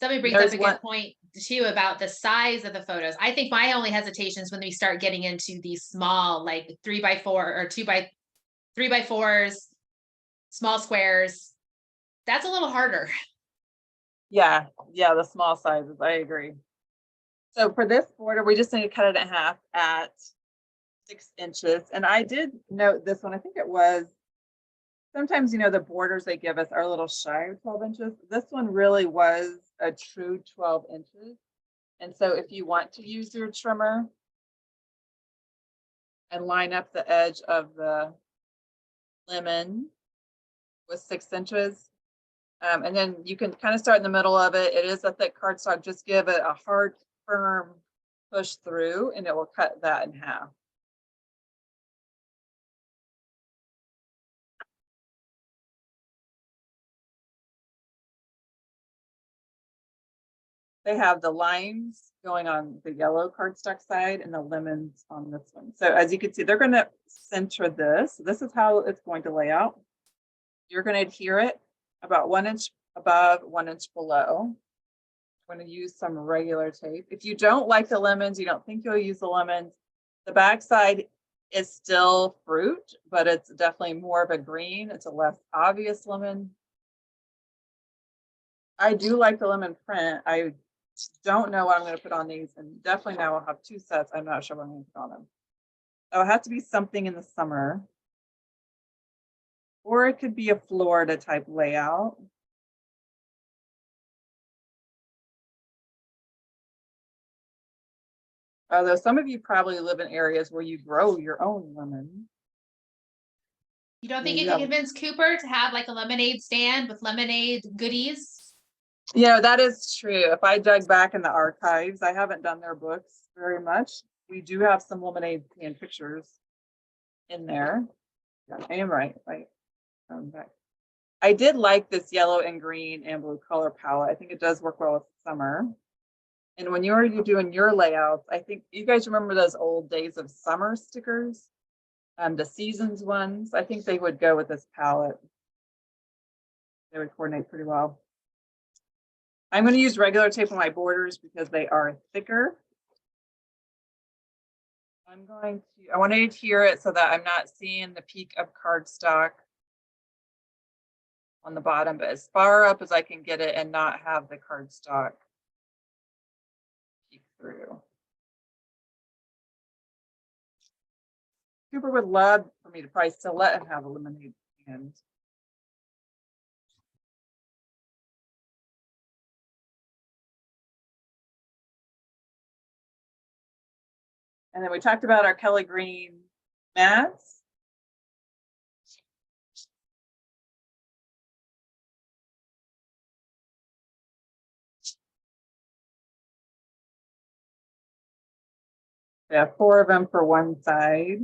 Somebody brings up a good point too about the size of the photos. I think my only hesitation is when we start getting into these small, like 3x4 or 3x4s, small squares. That's a little harder. Yeah, yeah, the small sizes, I agree. So for this border, we just need to cut it in half at 6 inches. And I did note this one, I think it was, sometimes, you know, the borders they give us are a little shy of 12 inches. This one really was a true 12 inches. And so if you want to use your trimmer and line up the edge of the lemon with 6 inches, and then you can kind of start in the middle of it. It is a thick cardstock. Just give it a hard, firm push through, and it will cut that in half. They have the lines going on the yellow cardstock side and the lemons on this one. So as you can see, they're going to center this. This is how it's going to lay out. You're going to adhere it about 1 inch above, 1 inch below. I'm going to use some regular tape. If you don't like the lemons, you don't think you'll use the lemons, the back side is still fruit, but it's definitely more of a green. It's a less obvious lemon. I do like the lemon print. I don't know what I'm going to put on these, and definitely now I'll have 2 sets. I'm not sure what I'm going to put on them. It'll have to be something in the summer, or it could be a Florida type layout. Although some of you probably live in areas where you grow your own lemon. You don't think you can convince Cooper to have like a lemonade stand with lemonade goodies? Yeah, that is true. If I dug back in the archives, I haven't done their books very much. We do have some lemonade stand pictures in there. Yeah, I am right. Back. I did like this yellow and green and blue color palette. I think it does work well with summer. And when you're doing your layouts, I think you guys remember those old days of summer stickers, the seasons ones. I think they would go with this palette. They would coordinate pretty well. I'm going to use regular tape on my borders because they are thicker. I want to adhere it so that I'm not seeing the peak of cardstock on the bottom, but as far up as I can get it and not have the cardstock peek through. Cooper would love for me to probably still let him have a lemonade stand. And then we talked about our Kelly Green mats. We have 4 of them for one side.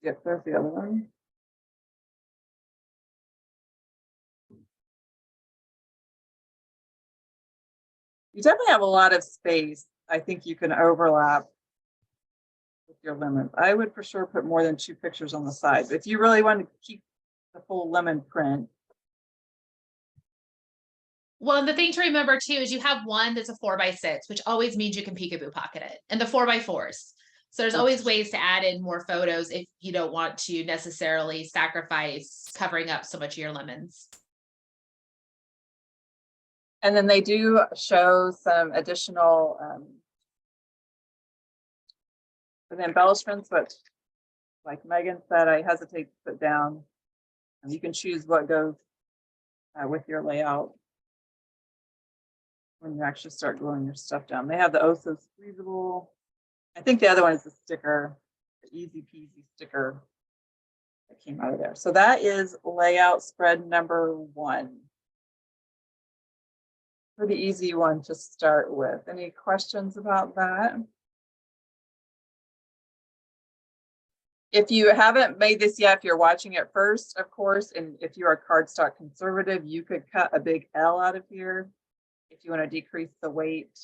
Yep, there's the other one. You definitely have a lot of space. I think you can overlap with your lemons. I would for sure put more than 2 pictures on the side. But if you really want to keep the full lemon print. Well, the thing to remember too is you have one that's a 4x6, which always means you can peekaboo pocket it, and the 4x4s. So there's always ways to add in more photos if you don't want to necessarily sacrifice covering up so much of your lemons. And then they do show some additional embellishments, but like Megan said, I hesitate to put down. You can choose what goes with your layout when you actually start gluing your stuff down. They have the oh so squeezable. I think the other one is the sticker, the easy peasy sticker that came out of there. So that is layout spread number 1. Pretty easy one to start with. Any questions about that? If you haven't made this yet, if you're watching it first, of course, and if you're a cardstock conservative, you could cut a big L out of here if you want to decrease the weight.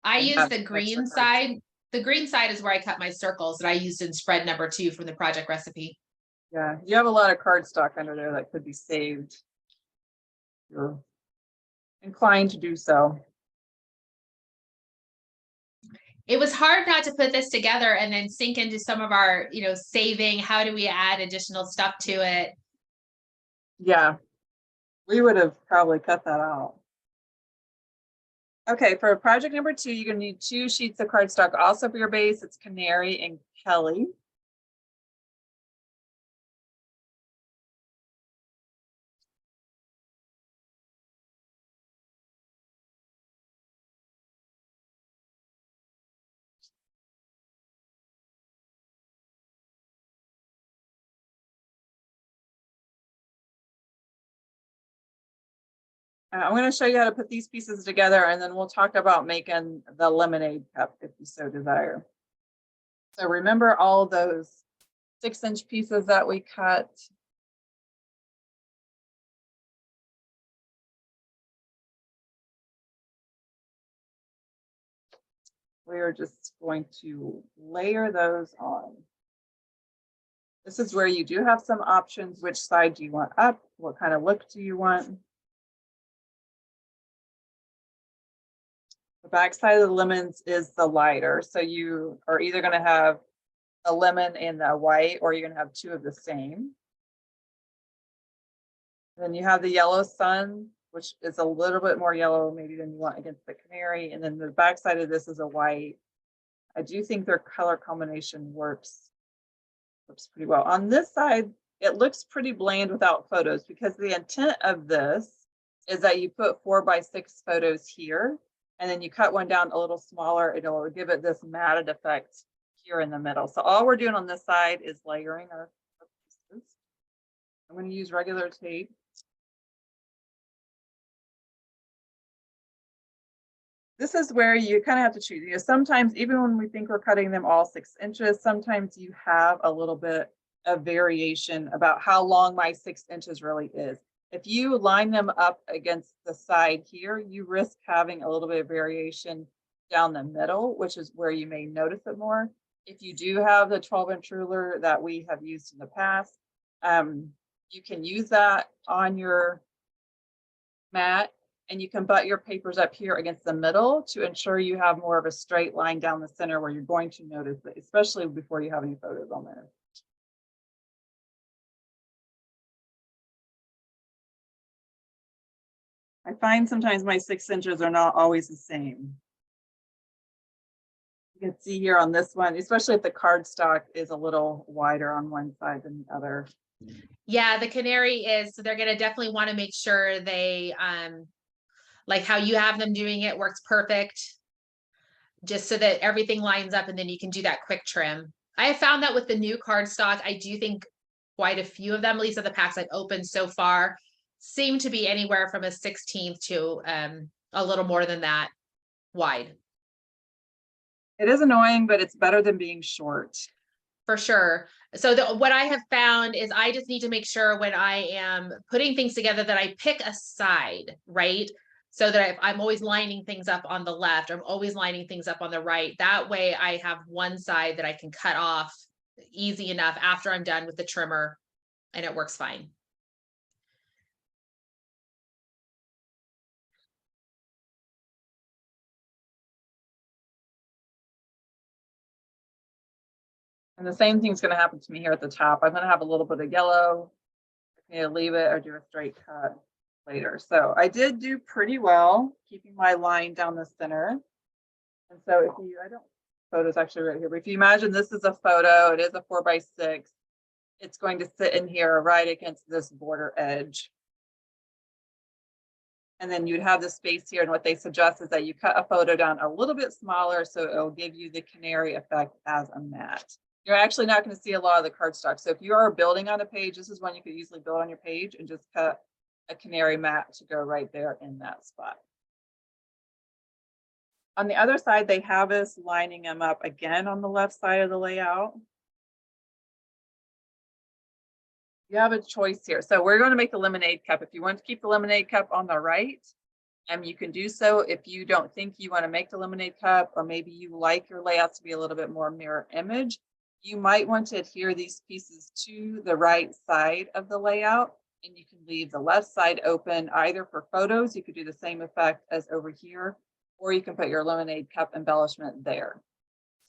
I use the green side. The green side is where I cut my circles that I used in spread number 2 from the project recipe. Yeah, you have a lot of cardstock under there that could be saved. You're inclined to do so. It was hard not to put this together and then sink into some of our, saving. How do we add additional stuff to it? Yeah, we would have probably cut that out. Okay, for project number 2, you're gonna need 2 sheets of cardstock. Also for your base, it's Canary and Kelly. I'm going to show you how to put these pieces together, and then we'll talk about making the lemonade cup if you so desire. So remember all those 6-inch pieces that we cut. We are just going to layer those on. This is where you do have some options. Which side do you want up? What kind of look do you want? The back side of the lemons is the lighter. So you are either going to have a lemon in the white, or you're going to have 2 of the same. Then you have the yellow sun, which is a little bit more yellow maybe than you want against the canary. And then the back side of this is a white. I do think their color combination works pretty well. On this side, it looks pretty bland without photos, because the intent of this is that you put 4x6 photos here, and then you cut one down a little smaller, and it'll give it this matted effect here in the middle. So all we're doing on this side is layering our pieces. I'm going to use regular tape. This is where you kind of have to choose. Sometimes even when we think we're cutting them all 6 inches, sometimes you have a little bit of variation about how long my 6 inches really is. If you line them up against the side here, you risk having a little bit of variation down the middle, which is where you may notice it more. If you do have the 12-inch ruler that we have used in the past, you can use that on your mat, and you can butt your papers up here against the middle to ensure you have more of a straight line down the center where you're going to notice it, especially before you have any photos on there. I find sometimes my 6 inches are not always the same. You can see here on this one, especially if the cardstock is a little wider on one side than the other. Yeah, the canary is, so they're going to definitely want to make sure they, like how you have them doing it works perfect, just so that everything lines up, and then you can do that quick trim. I have found that with the new cardstock, I do think quite a few of them, at least at the packs I've opened so far, seem to be anywhere from a 16th to a little more than that wide. It is annoying, but it's better than being short. For sure. So what I have found is I just need to make sure when I am putting things together that I pick a side, right? So that if I'm always lining things up on the left, I'm always lining things up on the right. That way I have one side that I can cut off easy enough after I'm done with the trimmer, and it works fine. And the same thing's going to happen to me here at the top. I'm going to have a little bit of yellow. I can either leave it or do a straight cut later. So I did do pretty well keeping my line down the center. And so if you, I don't, photo's actually right here, but if you imagine this is a photo, it is a 4x6. It's going to sit in here right against this border edge. And then you'd have the space here. And what they suggest is that you cut a photo down a little bit smaller, so it'll give you the canary effect as a mat. You're actually not going to see a lot of the cardstock. So if you are building on a page, this is one you could easily build on your page and just cut a canary mat to go right there in that spot. On the other side, they have us lining them up again on the left side of the layout. You have a choice here. So we're going to make the lemonade cup. If you want to keep the lemonade cup on the right, you can do so. If you don't think you want to make the lemonade cup, or maybe you like your layout to be a little bit more mirror image, you might want to adhere these pieces to the right side of the layout, and you can leave the left side open either for photos. You could do the same effect as over here, or you can put your lemonade cup embellishment there.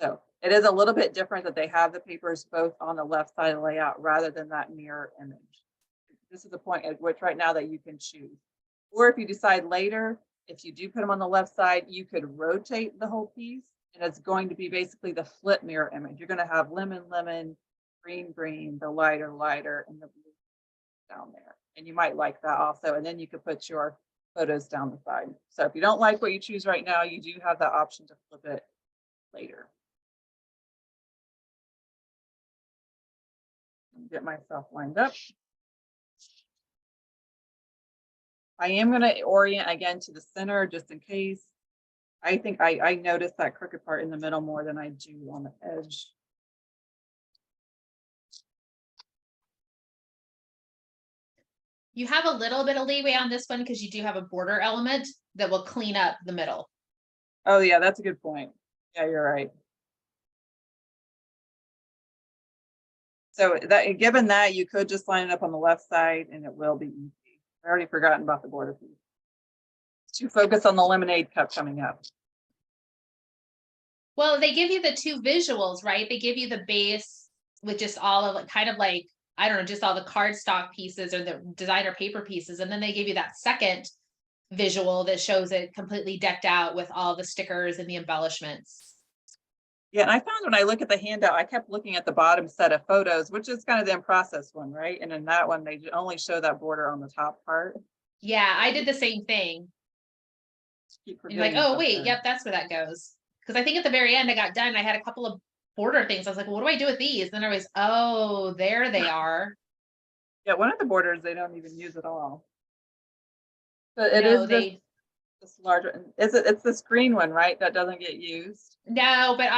So it is a little bit different that they have the papers both on the left side of the layout rather than that mirror image. This is the point at which right now that you can choose. Or if you decide later, if you do put them on the left side, you could rotate the whole piece and it's going to be basically the flip mirror image. You're going to have lemon, lemon, green, green, the lighter, lighter, and the blue down there. And you might like that also. And then you could put your photos down the side. So if you don't like what you choose right now, you do have that option to flip it later. Get myself lined up. I am going to orient again to the center just in case. I think I noticed that crooked part in the middle more than I do on the edge. You have a little bit of leeway on this one because you do have a border element that will clean up the middle. Oh yeah, that's a good point. Yeah, you're right. So that given that, you could just line it up on the left side and it will be easy. I already forgotten about the border piece. To focus on the lemonade cup coming up. Well, they give you the two visuals, right? They give you the base with just all of it, kind of like, I don't know, just all the cardstock pieces or the designer paper pieces. And then they give you that second visual that shows it completely decked out with all the stickers and the embellishments. Yeah, and I found when I look at the handout, I kept looking at the bottom set of photos, which is kind of the in-process one, right? And in that one, they only show that border on the top part. Yeah, I did the same thing. Keep And you're like, forgetting oh, wait, something. yep, that's where that goes. Because I think at the very end, I got done. And I had a couple of border things. I was like, well, what do I do with these? And then I was, oh, there they are. Yeah, one of the borders they don't even use at all. But it No, is this larger. It's this green one, right? That doesn't get used. No, but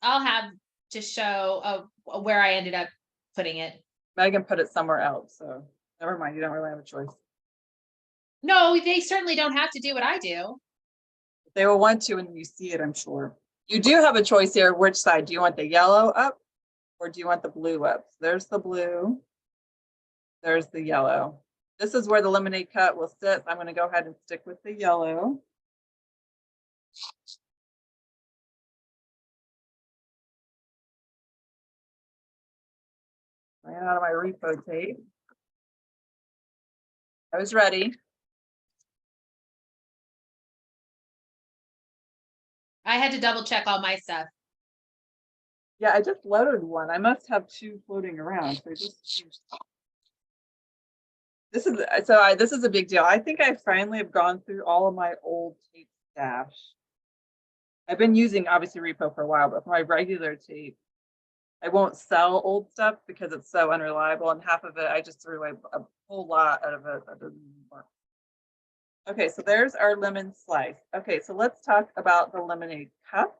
I'll have to show where I ended up putting it. Megan put it somewhere else, so never mind. You don't really have a choice. No, they certainly don't have to do what I do. They will want to when you see it, I'm sure. You do have a choice here. Which side? Do you want the yellow up or do you want the blue up? So there's the blue. There's the yellow. This is where the lemonade cut will sit. I'm going to go ahead and stick with the yellow. Ran out of my repo tape. I was ready. I had to double check all my stuff. Yeah, I just loaded one. I must have two floating around. So just this is a big deal. I think I finally have gone through all of my old tape stash. I've been using obviously repo for a while, but for my regular tape, I won't sell old stuff because it's so unreliable. And half of it, I just threw away a whole lot out of it that doesn't work. Okay, so there's our lemon slice. Okay, so let's talk about the lemonade cup.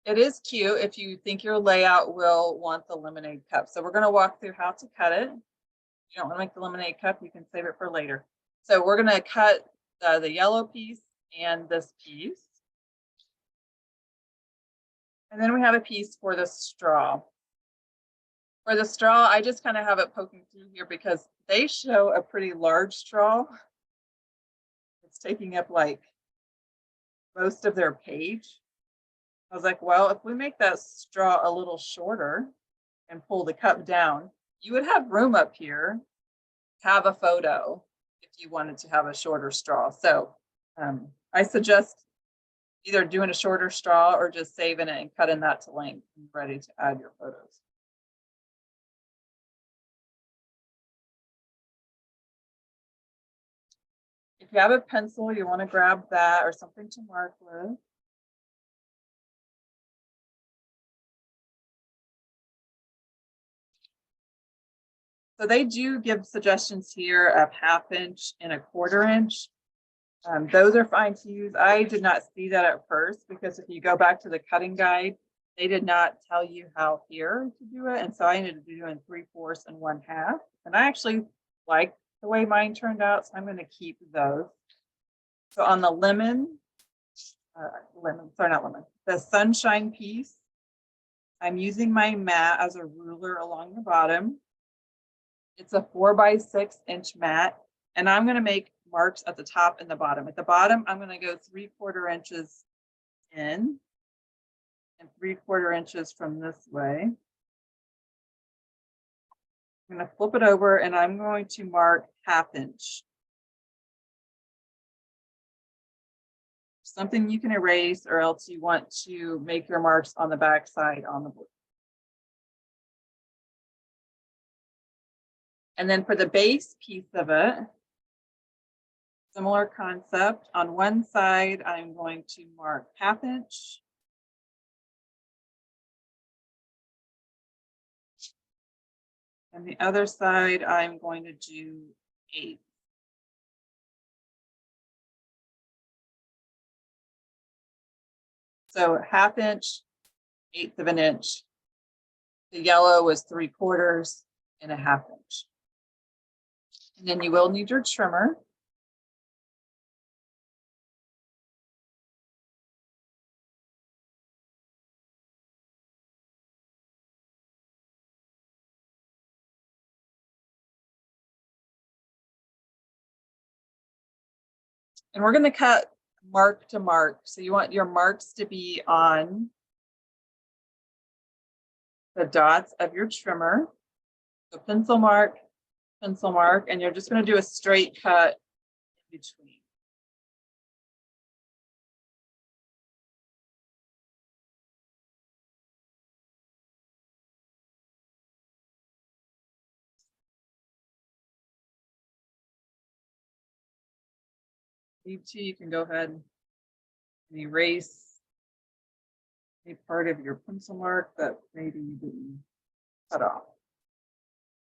It is cute if you think your layout will want the lemonade cup. So we're going to walk through how to cut it. If you don't want to make the lemonade cup, you can save it for later. So we're going to cut the yellow piece and this piece. And then we have a piece for the straw. For the straw, I just kind of have it poking through here because they show a pretty large straw. It's taking up like most of their page. I was like, well, if we make that straw a little shorter and pull the cup down, you would have room up here, have a photo if you wanted to have a shorter straw. So I suggest either doing a shorter straw or just saving it and cutting that to length and ready to add your photos. If you have a pencil, you want to grab that or something to mark with. So they do give suggestions here of 1/2 inch and 1/4 inch. Those are fine to use. I did not see that at first because if you go back to the cutting guide, they did not tell you how here to do it. And so I ended up doing 3/4 and 1/2. And I actually like the way mine turned out, so I'm going to keep those. So on the the sunshine piece, I'm using my mat as a ruler along the bottom. It's a 4x6 inch mat, and I'm going to make marks at the top and the bottom. At the bottom, I'm going to go 3/4 inches in and 3/4 inches from this way. I'm going to flip it over and I'm going to mark 1/2 inch. Something you can erase, or else you want to make your marks on the back side on the board. And then for the base piece of it, similar concept. On one side, I'm going to mark 1/2 inch. And the other side, I'm going to do 1/8. So 1/2 inch, 1/8 of an inch. The yellow was 3/4 and 1/2 inch. And then you will need your trimmer. And we're going to cut mark to mark. So you want your marks to be on the dots of your trimmer. So pencil mark, and you're just going to do a straight cut in between. Need to, you can go ahead and erase a part of your pencil mark that maybe you didn't cut off.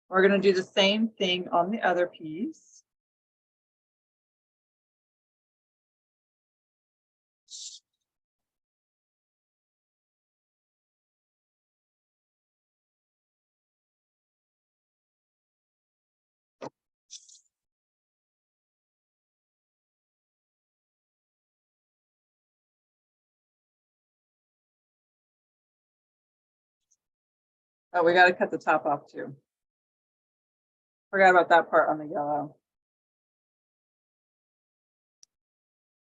We're going to do the same thing on the other piece. Oh, we got to cut the top off too. Forgot about that part on the yellow.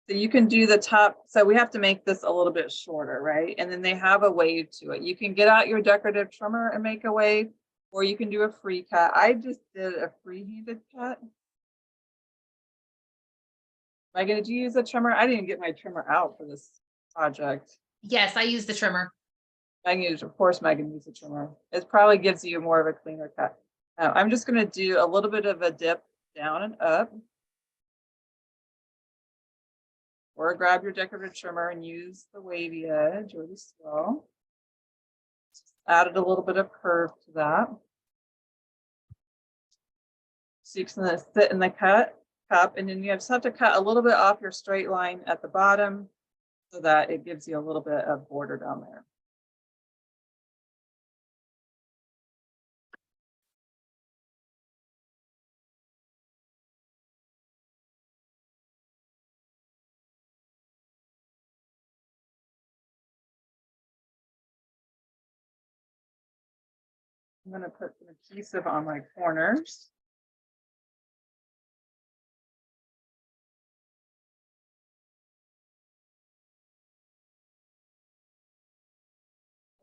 So you can do the top. So we have to make this a little bit shorter, right? And then they have a wave to it. You can get out your decorative trimmer and make a wave, or you can do a free cut. I just did a free-handed cut. Meggan, did you use a trimmer? I didn't get my trimmer out for this project. Yes, I use the trimmer. Of course, Meggan used a trimmer. It probably gives you more of a cleaner cut. I'm just going to do a little bit of a dip down and up. Or grab your decorative trimmer and use the wavy edge or the swell. Just added a little bit of curve to that. So you can sit in the cup, and then you just have to cut a little bit off your straight line at the bottom so that it gives you a little bit of border down there. I'm going to put some adhesive on my corners.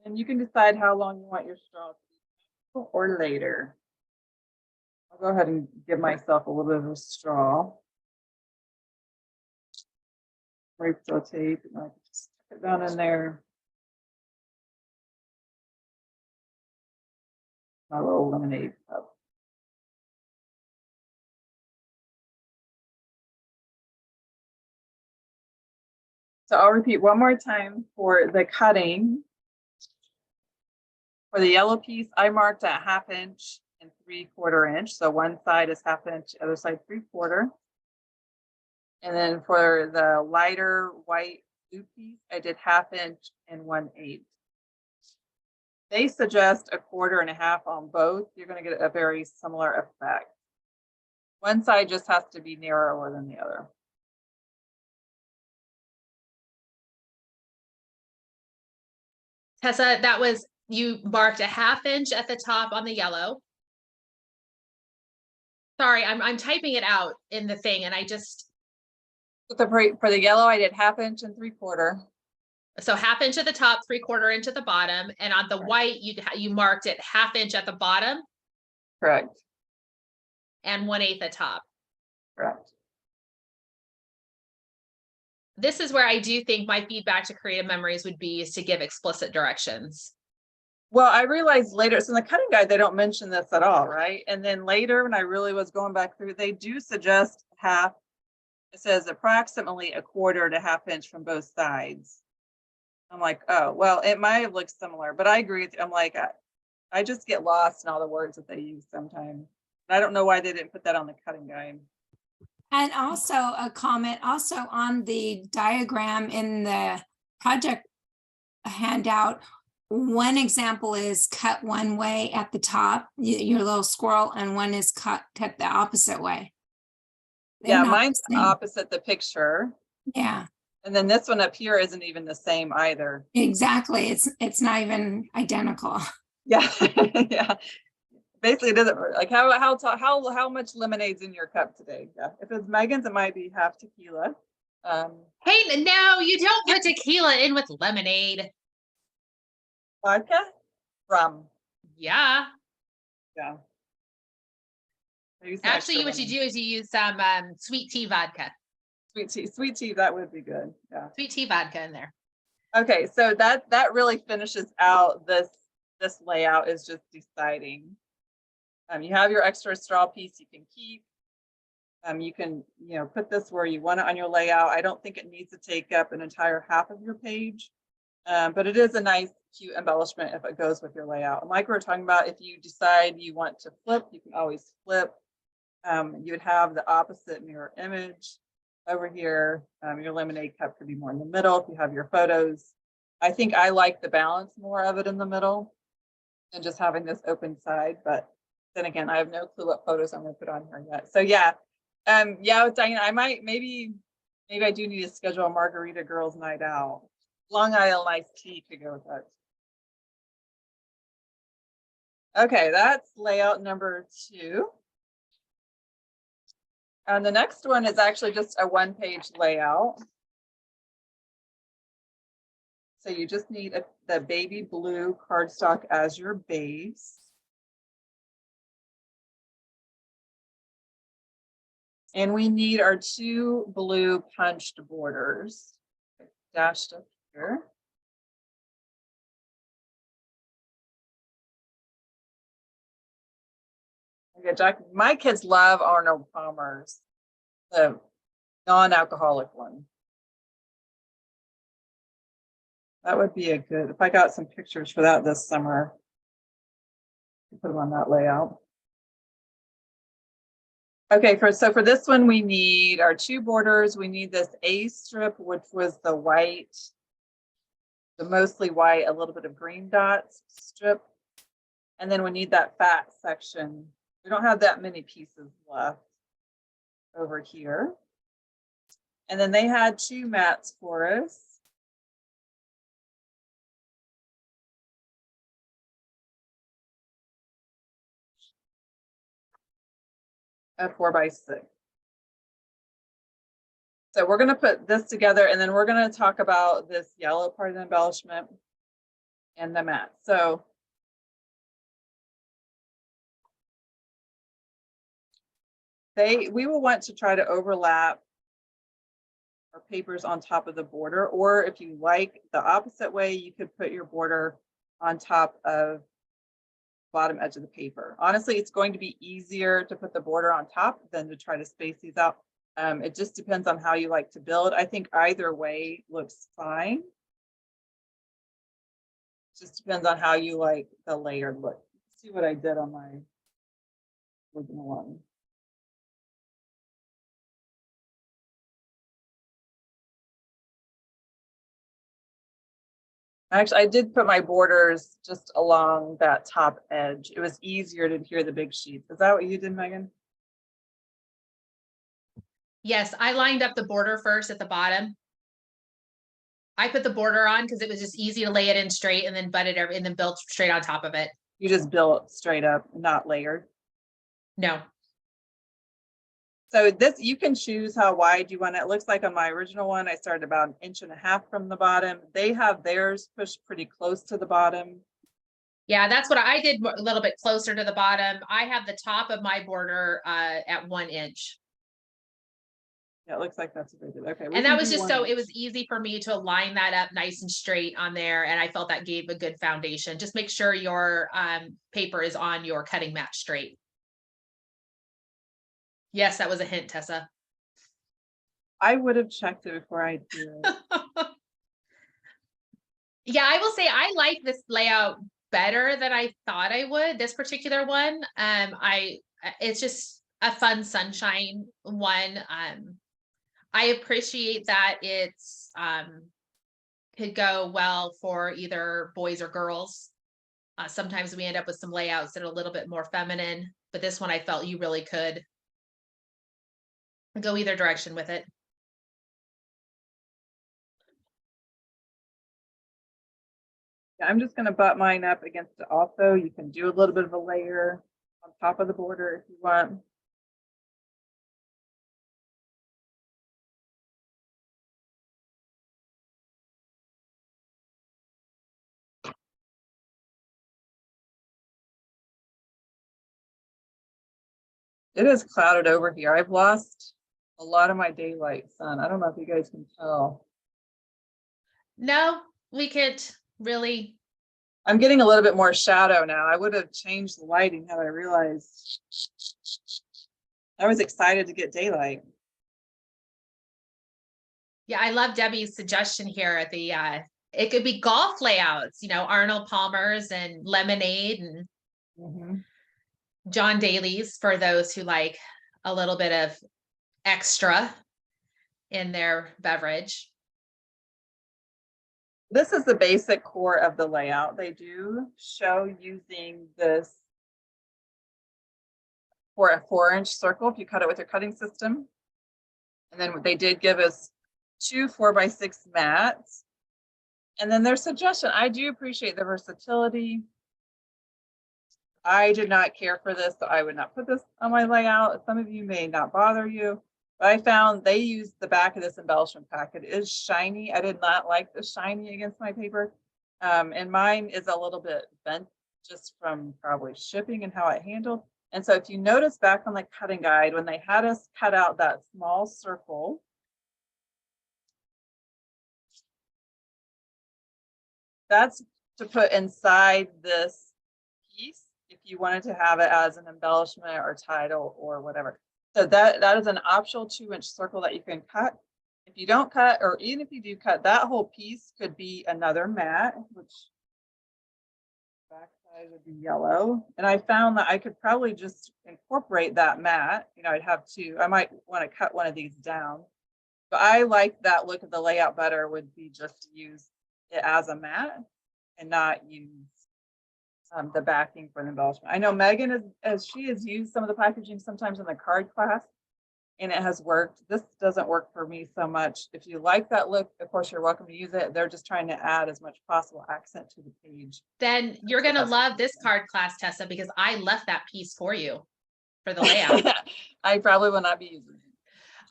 And you can decide how long you want your straw to be, or later. I'll go ahead and give myself a little bit of a straw. Rape-still tape, and I can just stick it down in there. My little lemonade cup. So I'll repeat one more time for the cutting. For the yellow piece, I marked at 1/2 inch and 3/4 inch. So one side is 1/2 inch, other side 3/4. And then for the lighter white blue piece, I did 1/2 inch and 1/8. They suggest 1/4 and 1/2 on both. You're going to get a very similar effect. One side just has to be narrower than the other. Tessa, that was you marked a 1/2 inch at the top on the yellow. Sorry, I'm typing it out in the thing and I just, For the yellow, I did 1/2 inch and 3/4. so 1/2 inch at the top, 3/4 inch at the bottom, and on the Right. white, you marked it 1/2 inch at the bottom Correct, and 1/8 at top. correct. This is where I do think my feedback to creative memories would be is to give explicit directions. Well, I realized later, so in the cutting guide, they don't mention this at all, right? And then later, when I really was going back through, they do suggest half. It says approximately 1/4 to 1/2 inch from both sides. I'm like, oh, well, it might have looked similar, but I agree with you. I'm like, I just get lost in all the words that they use sometimes. I don't know why they didn't put that on the cutting guide. And also a comment also on the diagram in the project handout. One example is cut one way at the top, your little squirrel, and one is cut the opposite way. They're Yeah, not mine's the same. opposite the picture. Yeah, And then this one up here isn't even the same either. exactly. It's not even identical. Yeah, yeah. Basically, it doesn't like how much lemonade's in your cup today? Yeah, if it's Megan's, it might be half tequila. Hey, no, you don't put tequila in with lemonade. Vodka, rum. Yeah. Yeah. Maybe some extra Actually, what you lemon. do is you use some sweet tea vodka. Sweet tea, that would be good. Yeah. Sweet tea vodka in there. Okay, so that really finishes out this layout is just deciding. You have your extra straw piece you can keep. You can, put this where you want it on your layout. I don't think it needs to take up an entire half of your page, but it is a nice, cute embellishment if it goes with your layout. And like we were talking about, if you decide you want to flip, you can always flip. You would have the opposite mirror image over here. Your lemonade cup could be more in the middle if you have your photos. I think I like the balance more of it in the middle than just having this open side, but then again, I have no clue what photos I'm going to put on here yet. So yeah, with Diana, I might maybe I do need to schedule a margarita girls night out. Long Island iced tea could go with that. Okay, that's layout number 2. And the next one is actually just a 1-page layout. So you just need the baby blue cardstock as your base. And we need our 2 blue punched borders dashed up here. Okay, Jack, my kids love Arnold Palmer's, the non-alcoholic one. That would be a good, if I got some pictures for that this summer, put them on that layout. Okay, so for this one, we need our 2 borders. We need this A strip, which was the white, the mostly white, a little bit of green dots strip. And then we need that fat section. We don't have that many pieces left over here. And then they had 2 mats for us. A 4x6. So we're going to put this together and then we're going to talk about this yellow part of the embellishment and the mat. So we will want to try to overlap our papers on top of the border, or if you like the opposite way, you could put your border on top of the bottom edge of the paper. Honestly, it's going to be easier to put the border on top than to try to space these out. It just depends on how you like to build. I think either way looks fine. It just depends on how you like the layered look. Let's see what I did on my original one. Actually, I did put my borders just along that top edge. It was easier to adhere the big sheets. Is that what you did, Megan? Yes, I lined up the border first at the bottom. I put the border on because it was just easy to lay it in straight and then butt it and then build straight on top of it. You just built straight up, not layered. No. So this, you can choose how wide you want it. It looks like on my original one, I started about 1.5 inches from the bottom. They have theirs pushed pretty close to the bottom. Yeah, that's what I did, a little bit closer to the bottom. I have the top of my border at 1 inch. Yeah, it looks like that's what they did. Okay. And that was just so it was easy for me to line that up nice and straight on there. And I felt that gave a good foundation. Just make sure your paper is on your cutting mat straight. Yes, that was a hint, Tessa. I would have checked it before I did it. Yeah, I will say I like this layout better than I thought I would. This particular one, it's just a fun sunshine one. I appreciate that it's could go well for either boys or girls. Sometimes we end up with some layouts that are a little bit more feminine, but this one I felt you really could go either direction with it. I'm just going to butt mine up against it also. You can do a little bit of a layer on top of the border if you want. It is clouded over here. I've lost a lot of my daylight sun. I don't know if you guys can tell. No, we could really. I'm getting a little bit more shadow now. I would have changed the lighting had I realized. I was excited to get daylight. Yeah, I love Debbie's suggestion here at the it could be golf layouts, Arnold Palmer's and Lemonade and John Daly's for those who like a little bit of extra in their beverage. This is the basic core of the layout. They do show using this for a 4-inch circle if you cut it with your cutting system. And then they did give us 2 4x6 mats. And then their suggestion, I do appreciate the versatility. I did not care for this, so I would not put this on my layout. Some of you may not bother you, but I found they used the back of this embellishment pack. It is shiny. I did not like the shiny against my paper. And mine is a little bit bent just from probably shipping and how it handled. And so if you notice back on the cutting guide, when they had us cut out that small circle, that's to put inside this piece if you wanted to have it as an embellishment or title or whatever. So that is an optional 2-inch circle that you can cut. If you don't cut, or even if you do cut, that whole piece could be another mat, which backside would be yellow. And I found that I could probably just incorporate that mat. I'd have to, I might want to cut one of these down. But I like that look of the layout better would be just to use it as a mat and not use the backing for the embellishment. I know Megan she has used some of the packaging sometimes in the card class and it has worked. This doesn't work for me so much. If you like that look, of course, you're welcome to use it. They're just trying to add as much possible accent to the page. Then you're going to love this card class, Tessa, because I left that piece for you for the layout. I probably will not be using it.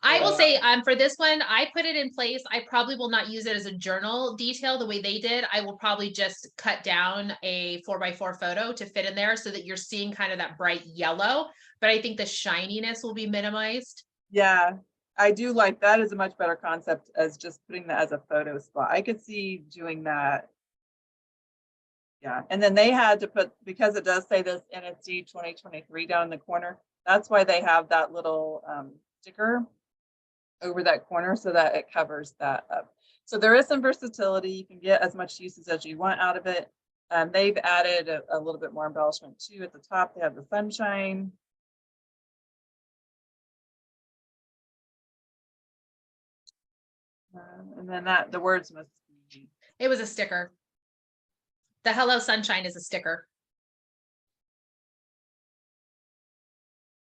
I will say for this one, I put it in place. I probably will not use it as a journal detail the way they did. I will probably just cut down a 4x4 photo to fit in there so that you're seeing kind of that bright yellow, but I think the shininess will be minimized. Yeah, I do like that is a much better concept as just putting that as a photo spot. I could see doing that. Yeah, and then they had to put, because it does say this NSD 2023 down in the corner, that's why they have that little sticker over that corner so that it covers that up. So there is some versatility. You can get as much uses as you want out of it. They've added a little bit more embellishment too. At the top, they have the sunshine. And then the words must be. It was a sticker. The Hello Sunshine is a sticker.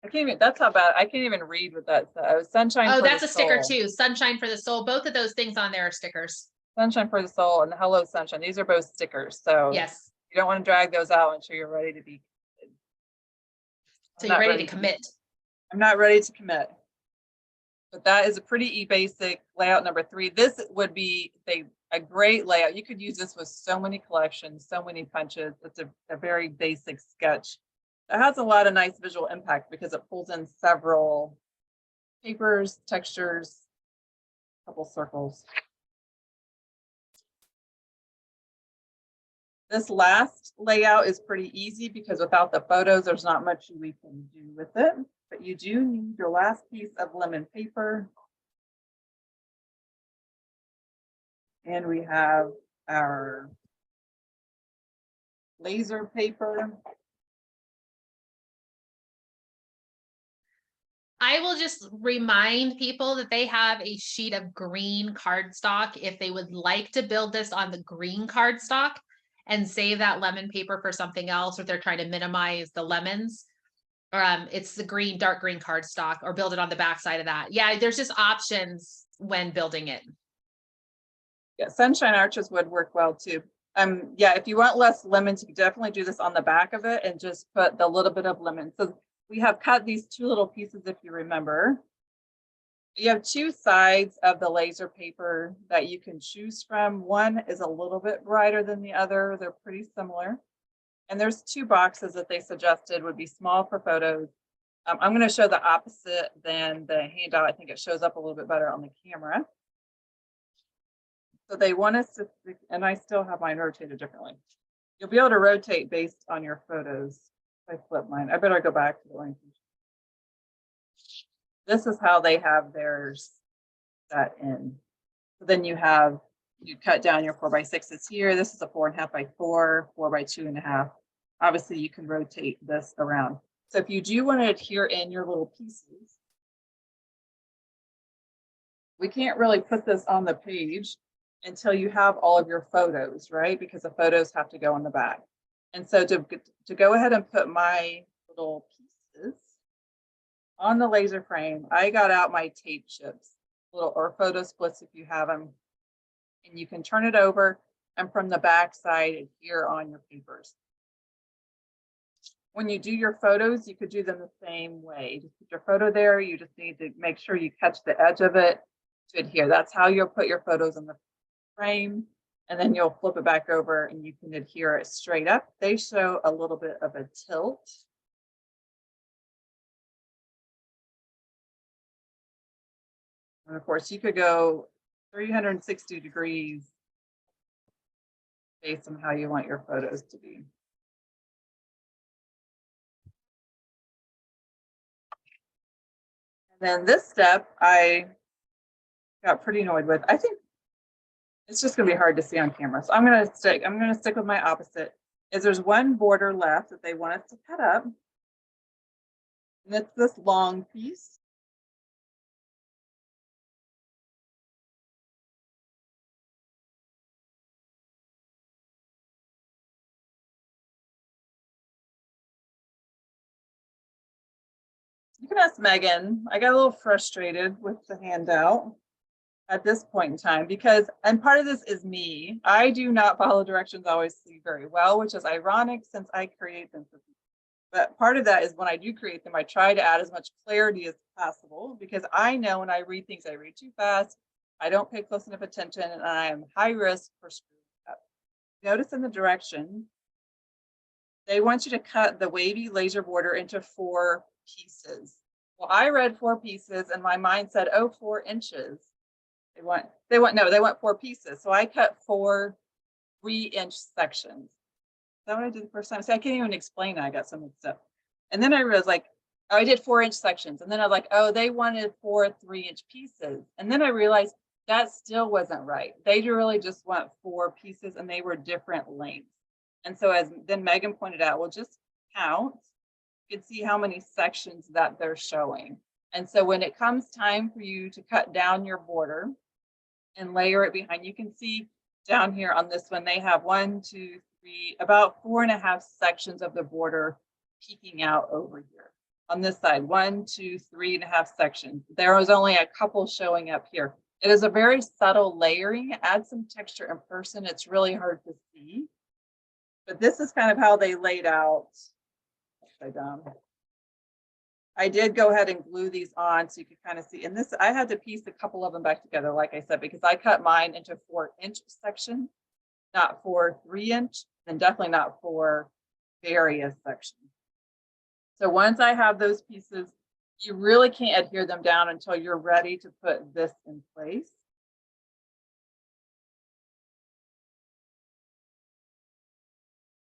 I can't even, that's how bad, I can't even read what that says. Sunshine. Oh, for that's the a sticker soul. too. Sunshine for the soul. Both of those things on there are stickers. Sunshine for the Soul and Hello Sunshine. These are both stickers. So Yes. you don't want to drag those out until you're ready to be. So you're ready to commit. I'm not ready to commit. But that is a pretty basic layout number 3. This would be a great layout. You could use this with so many collections, so many punches. It's a very basic sketch. It has a lot of nice visual impact because it pulls in several papers, textures, a couple circles. This last layout is pretty easy because without the photos, there's not much we can do with it. But you do need your last piece of lemon paper. And we have our laser paper. I will just remind people that they have a sheet of green cardstock if they would like to build this on the green cardstock and save that lemon paper for something else, or they're trying to minimize the lemons. It's the green, dark green cardstock, or build it on the back side of that. Yeah, there's just options when building it. Yeah, sunshine arches would work well too. Yeah, if you want less lemons, you can definitely do this on the back of it and just put the little bit of lemon. So we have cut these 2 little pieces, if you remember. You have 2 sides of the laser paper that you can choose from. One is a little bit brighter than the other. They're pretty similar. And there's 2 boxes that they suggested would be small for photos. I'm going to show the opposite than the handout. I think it shows up a little bit better on the camera. So they want us to, and I still have mine rotated differently. You'll be able to rotate based on your photos. I flip mine. I better go back to the link. This is how they have theirs set in. So then you cut down your 4x6s here. This is a 4.5 by 4, 4 by 2.5. Obviously, you can rotate this around. So if you do want to adhere in your little pieces, we can't really put this on the page until you have all of your photos, right? Because the photos have to go on the back. And so to go ahead and put my little pieces on the laser frame, I got out my tape chips, or photo splits if you have them. And you can turn it over and from the back side adhere on your papers. When you do your photos, you could do them the same way. Just put your photo there. You just need to make sure you catch the edge of it to adhere. That's how you'll put your photos in the frame. And then you'll flip it back over and you can adhere it straight up. They show a little bit of a tilt. And of course, you could go 360 degrees based on how you want your photos to be. And then this step, I got pretty annoyed with. I think it's just gonna be hard to see on camera. So I'm gonna stick with my opposite. Is there's one border left that they want us to cut up. And it's this long piece. You can ask Megan. I got a little frustrated with the handout at this point in time because, and part of this is me, I do not follow directions always very well, which is ironic since I create them for people. But part of that is when I do create them, I try to add as much clarity as possible because I know when I read things, I read too fast. I don't pay close enough attention and I am high risk for screwing up. Notice in the direction, they want you to cut the wavy laser border into 4 pieces. Well, I read 4 pieces and my mind said, oh, 4 inches. They want 4 pieces. So I cut 4 3-inch sections. Is that what I did the first time? See, I can't even explain it. I got so mixed up. And then I realized oh, I did 4-inch sections. And then I was like, oh, they wanted 4 3-inch pieces. And then I realized that still wasn't right. They really just want 4 pieces and they were different lengths. And so as then Megan pointed out, well, just count. You can see how many sections that they're showing. And so when it comes time for you to cut down your border and layer it behind, you can see down here on this one, they have 1, 2, 3, about 4.5 sections of the border peeking out over here. On this side, 1, 2, 3.5 sections. There was only a couple showing up here. It is a very subtle layering. It adds some texture in person. It's really hard to see. But this is kind of how they laid out. Upside down. I did go ahead and glue these on so you could kind of see. And this, I had to piece a couple of them back together, like I said, because I cut mine into 4-inch sections, not 4 3-inch, and definitely not 4 various sections. So once I have those pieces, you really can't adhere them down until you're ready to put this in place.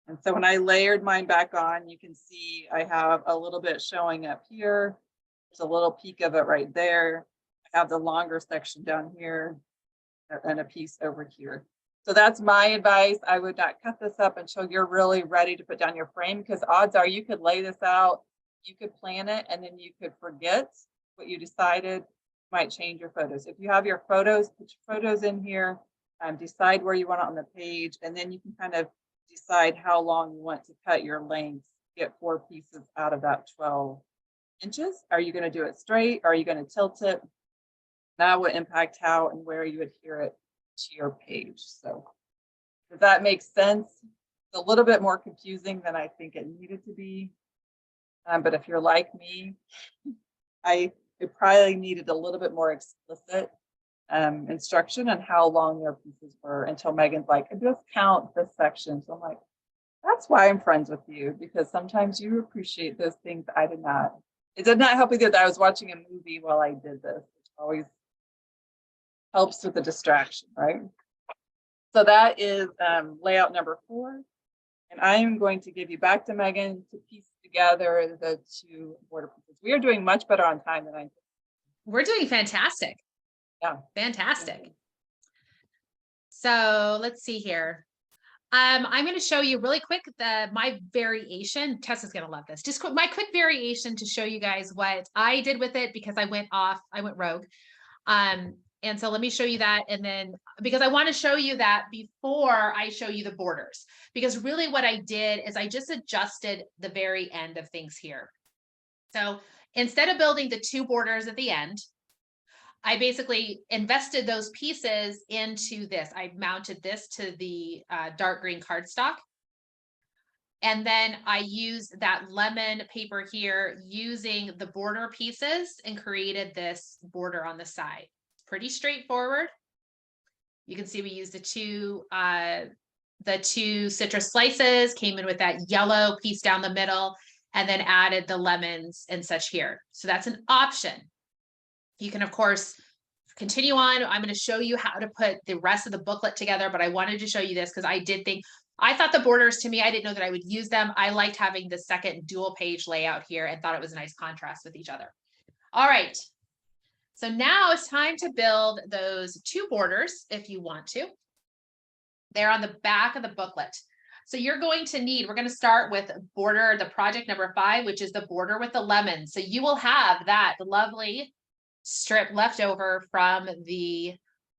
And so when I layered mine back on, you can see I have a little bit showing up here. There's a little peek of it right there. I have the longer section down here and a piece over here. So that's my advice. I would not cut this up until you're really ready to put down your frame, because odds are you could lay this out, you could plan it, and then you could forget what you decided. Might change your photos. If you have your photos, put your photos in here, decide where you want it on the page, and then you can kind of decide how long you want to cut your length. Get 4 pieces out of that 12 inches. Are you going to do it straight? Are you going to tilt it? That would impact how and where you adhere it to your page. So does that make sense? It's a little bit more confusing than I think it needed to be. But if you're like me, it probably needed a little bit more explicit instruction on how long their pieces were, until Meggan's like, just count this section. So I'm like, that's why I'm friends with you, because sometimes you appreciate those things I did not. It did not help me that I was watching a movie while I did this, which always helps with the distraction, right? So that is layout number 4. And I am going to give you back to Meggan to piece together the 2 border pieces. We are doing much better on time than I did. We're doing fantastic. Yeah. Fantastic. So let's see here. I'm going to show you really quick my variation. Tessa's going to love this. Just my quick variation to show you guys what I did with it, because I went rogue. And so let me show you that. And then, because I want to show you that before I show you the borders, because really what I did is I just adjusted the very end of things here. So instead of building the 2 borders at the end, I basically invested those pieces into this. I mounted this to the dark green cardstock. And then I used that lemon paper here using the border pieces and created this border on the side. Pretty straightforward. You can see we used the 2 citrus slices, came in with that yellow piece down the middle, and then added the lemons and such here. So that's an option. You can, of course, continue on. I'm going to show you how to put the rest of the booklet together, but I wanted to show you this because I thought the borders, to me, I didn't know that I would use them. I liked having the second dual page layout here and thought it was a nice contrast with each other. All right. So now it's time to build those 2 borders if you want to. They're on the back of the booklet. So you're going to need, we're going to start with border, the project number 5, which is the border with the lemon. So you will have that lovely strip left over from the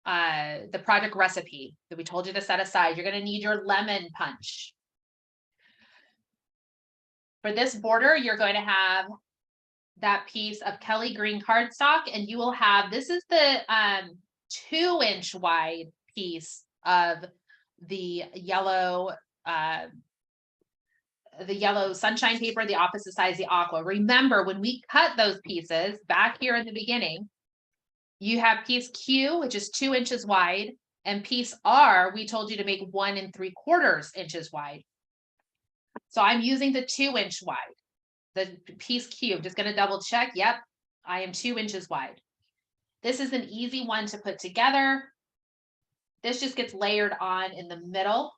project recipe that we told you to set aside. You're going to need your lemon punch. For this border, you're going to have that piece of Kelly green cardstock, and you will have, this is the 2-inch wide piece of the yellow sunshine paper, the opposite size, the aqua. Remember, when we cut those pieces back here in the beginning, you have piece Q, which is 2 inches wide, and piece R, we told you to make 1 3/4 inches wide. So I'm using the 2-inch wide, the piece Q. I'm just going to double check. Yep, I am 2 inches wide. This is an easy one to put together. This just gets layered on in the middle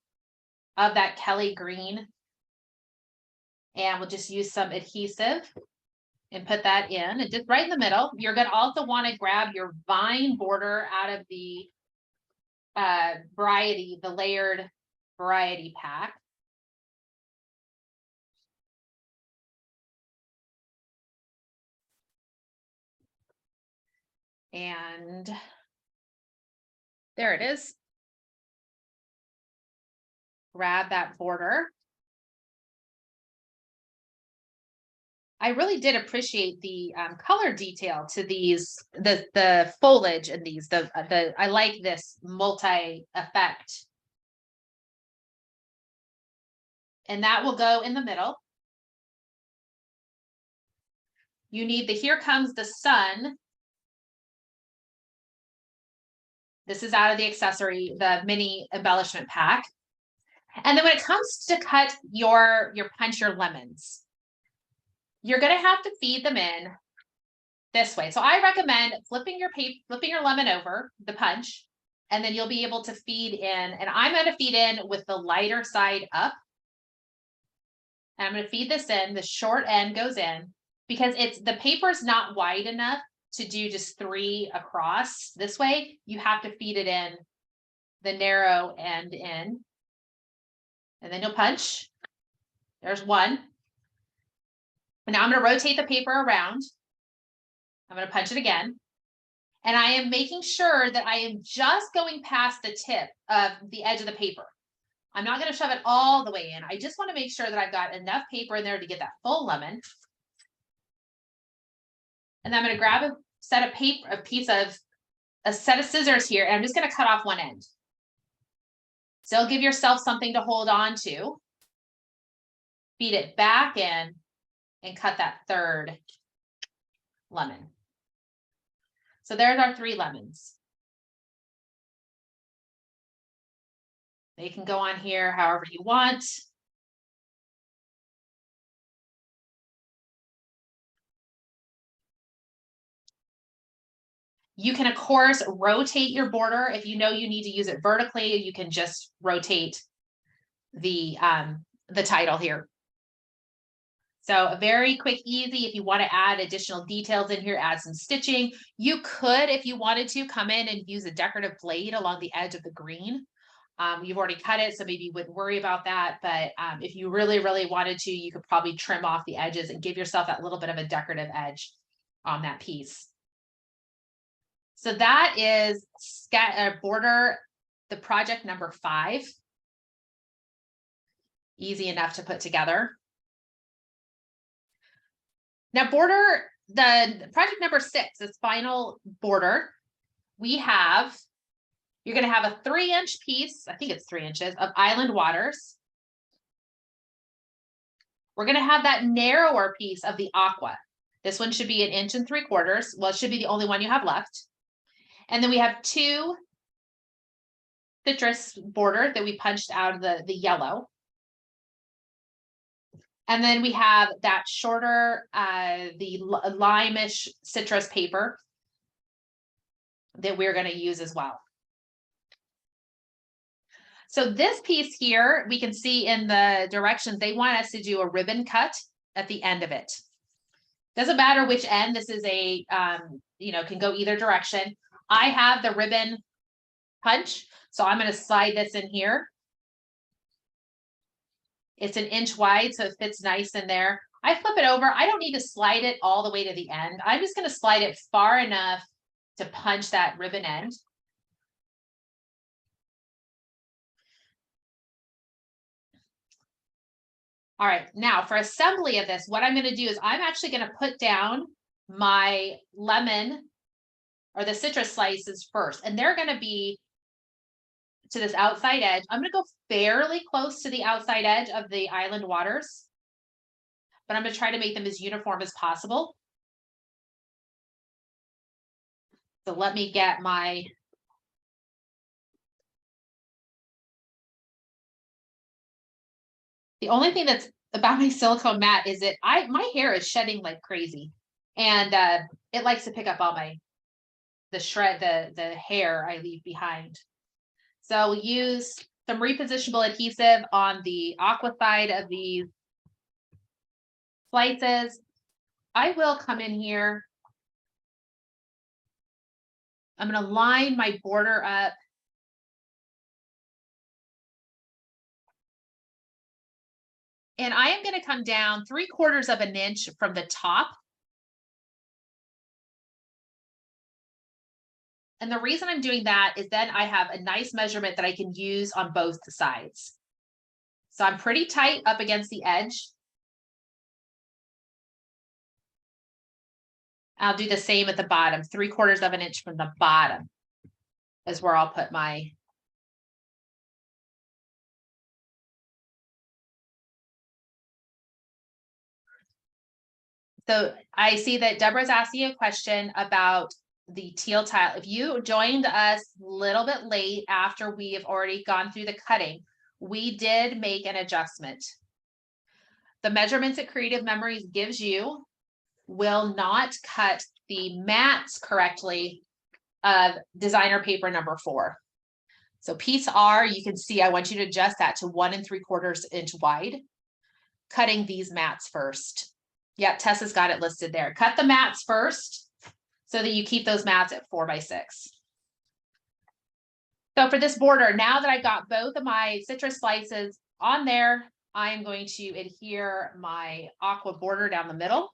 of that Kelly green. And we'll just use some adhesive and put that in, and just right in the middle. You're going to also want to grab your vine border out of the the layered variety pack. And there it is. Grab that border. I really did appreciate the color detail to these, the foliage in these, I like this multi effect. And that will go in the middle. You need the Here Comes the Sun. This is out of the accessory, the mini embellishment pack. And then when it comes to cut your punch your lemons, you're going to have to feed them in this way. So I recommend flipping your lemon over the punch, and then you'll be able to feed in. And I'm going to feed in with the lighter side up. And I'm going to feed this in. The short end goes in because the paper's not wide enough to do just 3 across this way. You have to feed it in the narrow end in. And then you'll punch. There's 1. And now I'm going to rotate the paper around. I'm going to punch it again. And I am making sure that I am just going past the tip of the edge of the paper. I'm not going to shove it all the way in. I just want to make sure that I've got enough paper in there to get that full lemon. And then I'm going to grab a set of scissors here, and I'm just going to cut off one end. So give yourself something to hold on to. Feed it back in and cut that 3rd lemon. So there's our 3 lemons. They can go on here however you want. You can, of course, rotate your border. If you know you need to use it vertically, you can just rotate the title here. So a very quick, easy. If you want to add additional details in here, add some stitching. You could, if you wanted to, come in and use a decorative blade along the edge of the green. You've already cut it, so maybe you wouldn't worry about that. But if you really, really wanted to, you could probably trim off the edges and give yourself that little bit of a decorative edge on that piece. So that is border, the project number 5. Easy enough to put together. Now border, the project number 6, this final border, you're going to have a 3-inch piece, I think it's 3 inches, of Island Waters. We're going to have that narrower piece of the aqua. This one should be 1 3/4 inches. Well, it should be the only one you have left. And then we have 2 citrus border that we punched out of the yellow. And then we have that shorter, the lime-ish citrus paper that we're going to use as well. So this piece here, we can see in the directions, they want us to do a ribbon cut at the end of it. Doesn't matter which end, this is a, can go either direction. I have the ribbon punch, so I'm going to slide this in here. It's 1 inch wide, so it fits nice in there. I flip it over. I don't need to slide it all the way to the end. I'm just going to slide it far enough to punch that ribbon end. All right, now for assembly of this, what I'm going to do is I'm actually going to put down my lemon or the citrus slices first, and they're going to be to this outside edge. I'm going to go fairly close to the outside edge of the Island Waters, but I'm going to try to make them as uniform as possible. So let me get the only thing that's about my silicone mat is that my hair is shedding like crazy, and it likes to pick up all the hair I leave behind. So we'll use some repositionable adhesive on the aqua side of these slices. I will come in here. I'm going to line my border up. And I am going to come down 3/4 of an inch from the top. And the reason I'm doing that is then I have a nice measurement that I can use on both sides. So I'm pretty tight up against the edge. I'll do the same at the bottom, 3/4 of an inch from the bottom is where I'll put my. So I see that Deborah's asking a question about the teal tile. If you joined us a little bit late after we have already gone through the cutting, we did make an adjustment. The measurements that Creative Memories gives you will not cut the mats correctly of designer paper number 4. So piece R, you can see, I want you to adjust that to 1 3/4 inch wide, cutting these mats first. Yeah, Tessa's got it listed there. Cut the mats first so that you keep those mats at 4 by 6. So for this border, now that I got both of my citrus slices on there, I'm going to adhere my aqua border down the middle.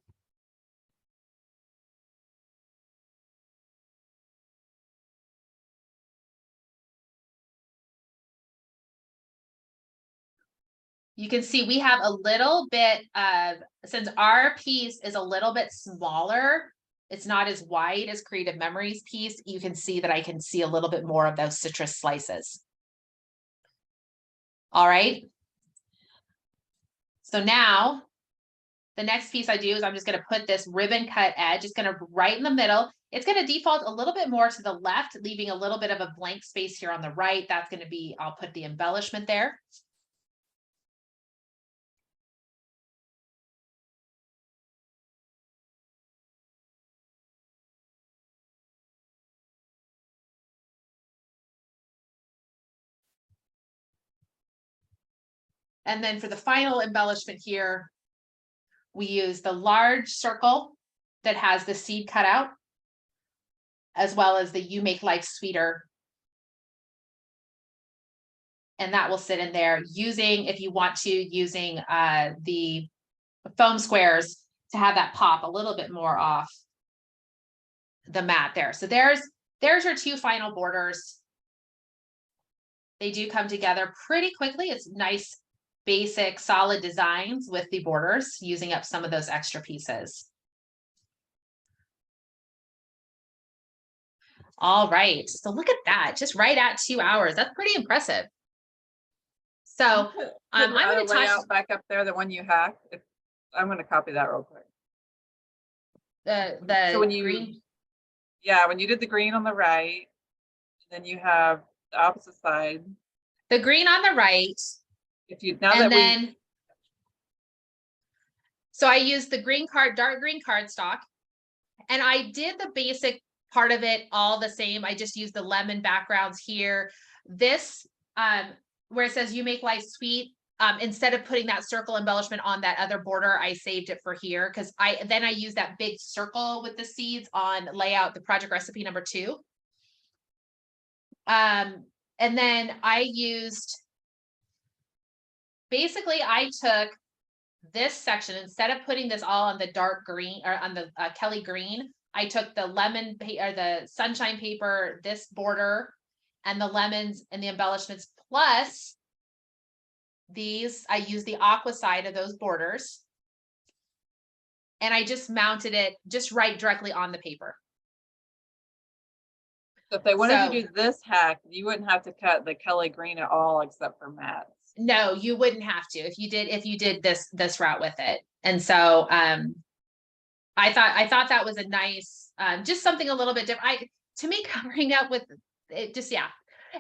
You can see we have a little bit of, since our piece is a little bit smaller, it's not as wide as Creative Memories piece, you can see that I can see a little bit more of those citrus slices. All right. So now the next piece I do is I'm just going to put this ribbon cut edge, it's going to right in the middle. It's going to default a little bit more to the left, leaving a little bit of a blank space here on the right. That's going to be, I'll put the embellishment there. And then for the final embellishment here, we use the large circle that has the seed cut out, as well as the You Make Life Sweeter. And that will sit in there using, if you want to, using the foam squares to have that pop a little bit more off the mat there. So there's your 2 final borders. They do come together pretty quickly. It's nice, basic, solid designs with the borders, using up some of those extra pieces. All right, so look at that, just right at 2 hours. That's pretty impressive. So I'm going to touch layout back up there, the one you hacked. I'm going to copy that real quick. the So when you, green. yeah, when you did the green on the right, then you have the opposite side. The green on the right. If you, now And that then, so I used the green dark green cardstock, and I did the basic part of it all the same. I just used the lemon backgrounds here. This, where it says You Make Life Sweet, instead of putting that circle embellishment on that other border, I saved it for here because I used that big circle with the seeds on layout, the project recipe number 2. And then I used, basically I took this section, instead of putting this all on the dark green or on the Kelly green, I took the lemon or the sunshine paper, this border, and the lemons and the embellishments, plus these, I used the aqua side of those borders. And I just mounted it just right directly on the paper. So if they wanted to do this hack, you wouldn't have to cut the Kelly green at all, except for mats. No, you wouldn't have to if you did this route with it. And so I thought that was a nice, just something a little bit different. To me, covering up with it, just, yeah.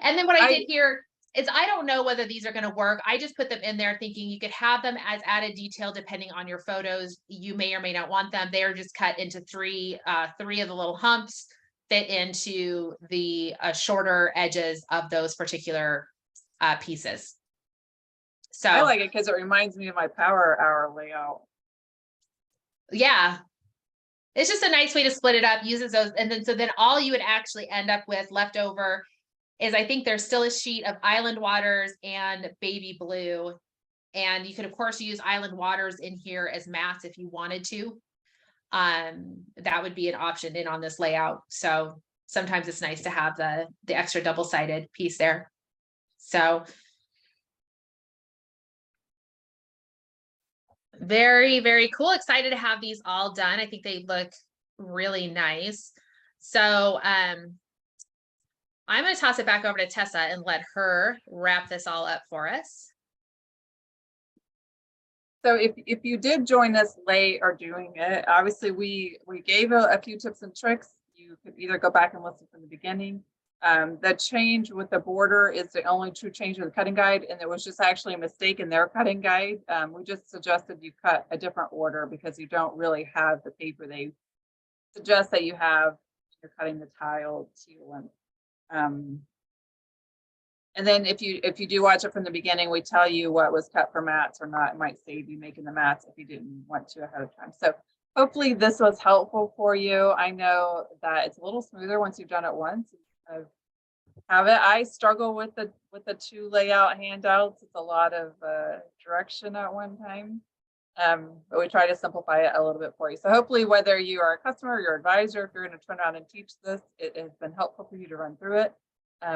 And then what I did here is, I don't know whether these are going to work. I just put them in there thinking you could have them as added detail depending on your photos. You may or may not want them. They are just cut into three of the little humps, fit into the shorter edges of those particular pieces. So I like it because it reminds me of my power hour layout. Yeah, it's just a nice way to split it up, uses those, and then all you would actually end up with left over is, I think there's still a sheet of Island Waters and Baby Blue, and you could of course use Island Waters in here as mats if you wanted to. That would be an option in on this layout. So sometimes it's nice to have the extra double-sided piece there. So very, very cool. Excited to have these all done. I think they look really nice. So I'm going to toss it back over to Tessa and let her wrap this all up for us. So if you did join us late or doing it, obviously we gave a few tips and tricks. You could either go back and listen from the beginning. The change with the border is the only true change of the cutting guide, and it was just actually a mistake in their cutting guide. We just suggested you cut a different order because you don't really have the paper they suggest that you have when you're cutting the tile to your length. And then if you do watch it from the beginning, we tell you what was cut for mats or not. It might save you making the mats if you didn't want to ahead of time. So hopefully this was helpful for you. I know that it's a little smoother once you've done it once. Kind of have it. I struggle with the 2 layout handouts. It's a lot of direction at one time. But we try to simplify it a little bit for you. So hopefully whether you are a customer or your advisor, if you're going to turn around and teach this, it has been helpful for you to run through it.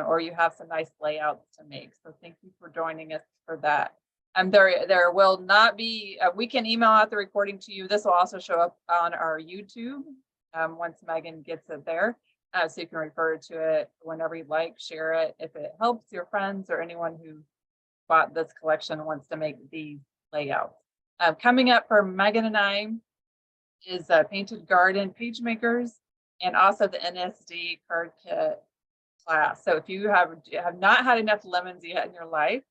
Or you have some nice layouts to make. So thank you for joining us for that. There will not be, we can email out the recording to you. This will also show up on our YouTube once Meggan gets it there. So you can refer to it whenever you'd like, share it. If it helps your friends or anyone who bought this collection and wants to make these layouts. Coming up for Meggan and I is Painted Garden Page Makers and also the NSD card kit class. So if you have not had enough lemons yet in your life,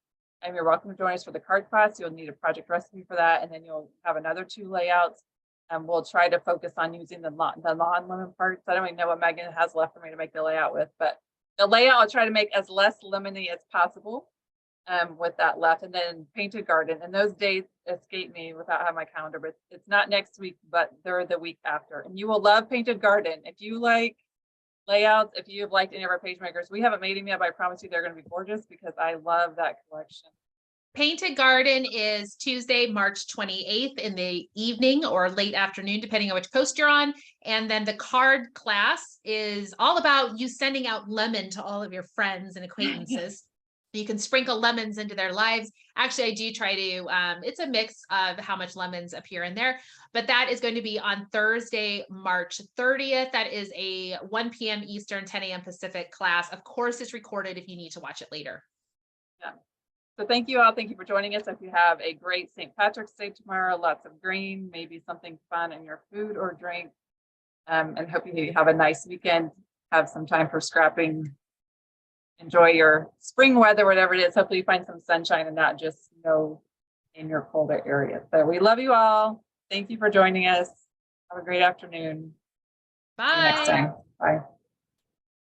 you're welcome to join us for the card class. You'll need a project recipe for that, and then you'll have another 2 layouts. And we'll try to focus on using the non-lemon parts. I don't even know what Meggan has left for me to make the layout with, but the layout I'll try to make as less lemony as possible with that left. And then Painted Garden, and those dates escape me without having my calendar, but it's not next week, but they're the week after. And you will love Painted Garden. If you like layouts, if you've liked any of our page makers, we haven't made them yet, but I promise you they're going to be gorgeous because I love that collection. Painted Garden is Tuesday, March 28th in the evening or late afternoon, depending on which coast you're on. And then the card class is all about you sending out lemon to all of your friends and acquaintances. You can sprinkle lemons into their lives. Actually, I do try to, it's a mix of how much lemons appear in there, but that is going to be on Thursday, March 30th. That is a 1 p.m. Eastern, 10 a.m. Pacific class. Of course, it's recorded if you need to watch it later. Yeah. So thank you all. Thank you for joining us. If you have a great St. Patrick's Day tomorrow, lots of green, maybe something fun in your food or drink, and hope you have a nice weekend. Have some time for scrapping. Enjoy your spring weather, whatever it is. Hopefully you find some sunshine and not just snow in your colder area. So we love you all. Thank you for joining us. Have a great afternoon. Bye. See you next time. Bye.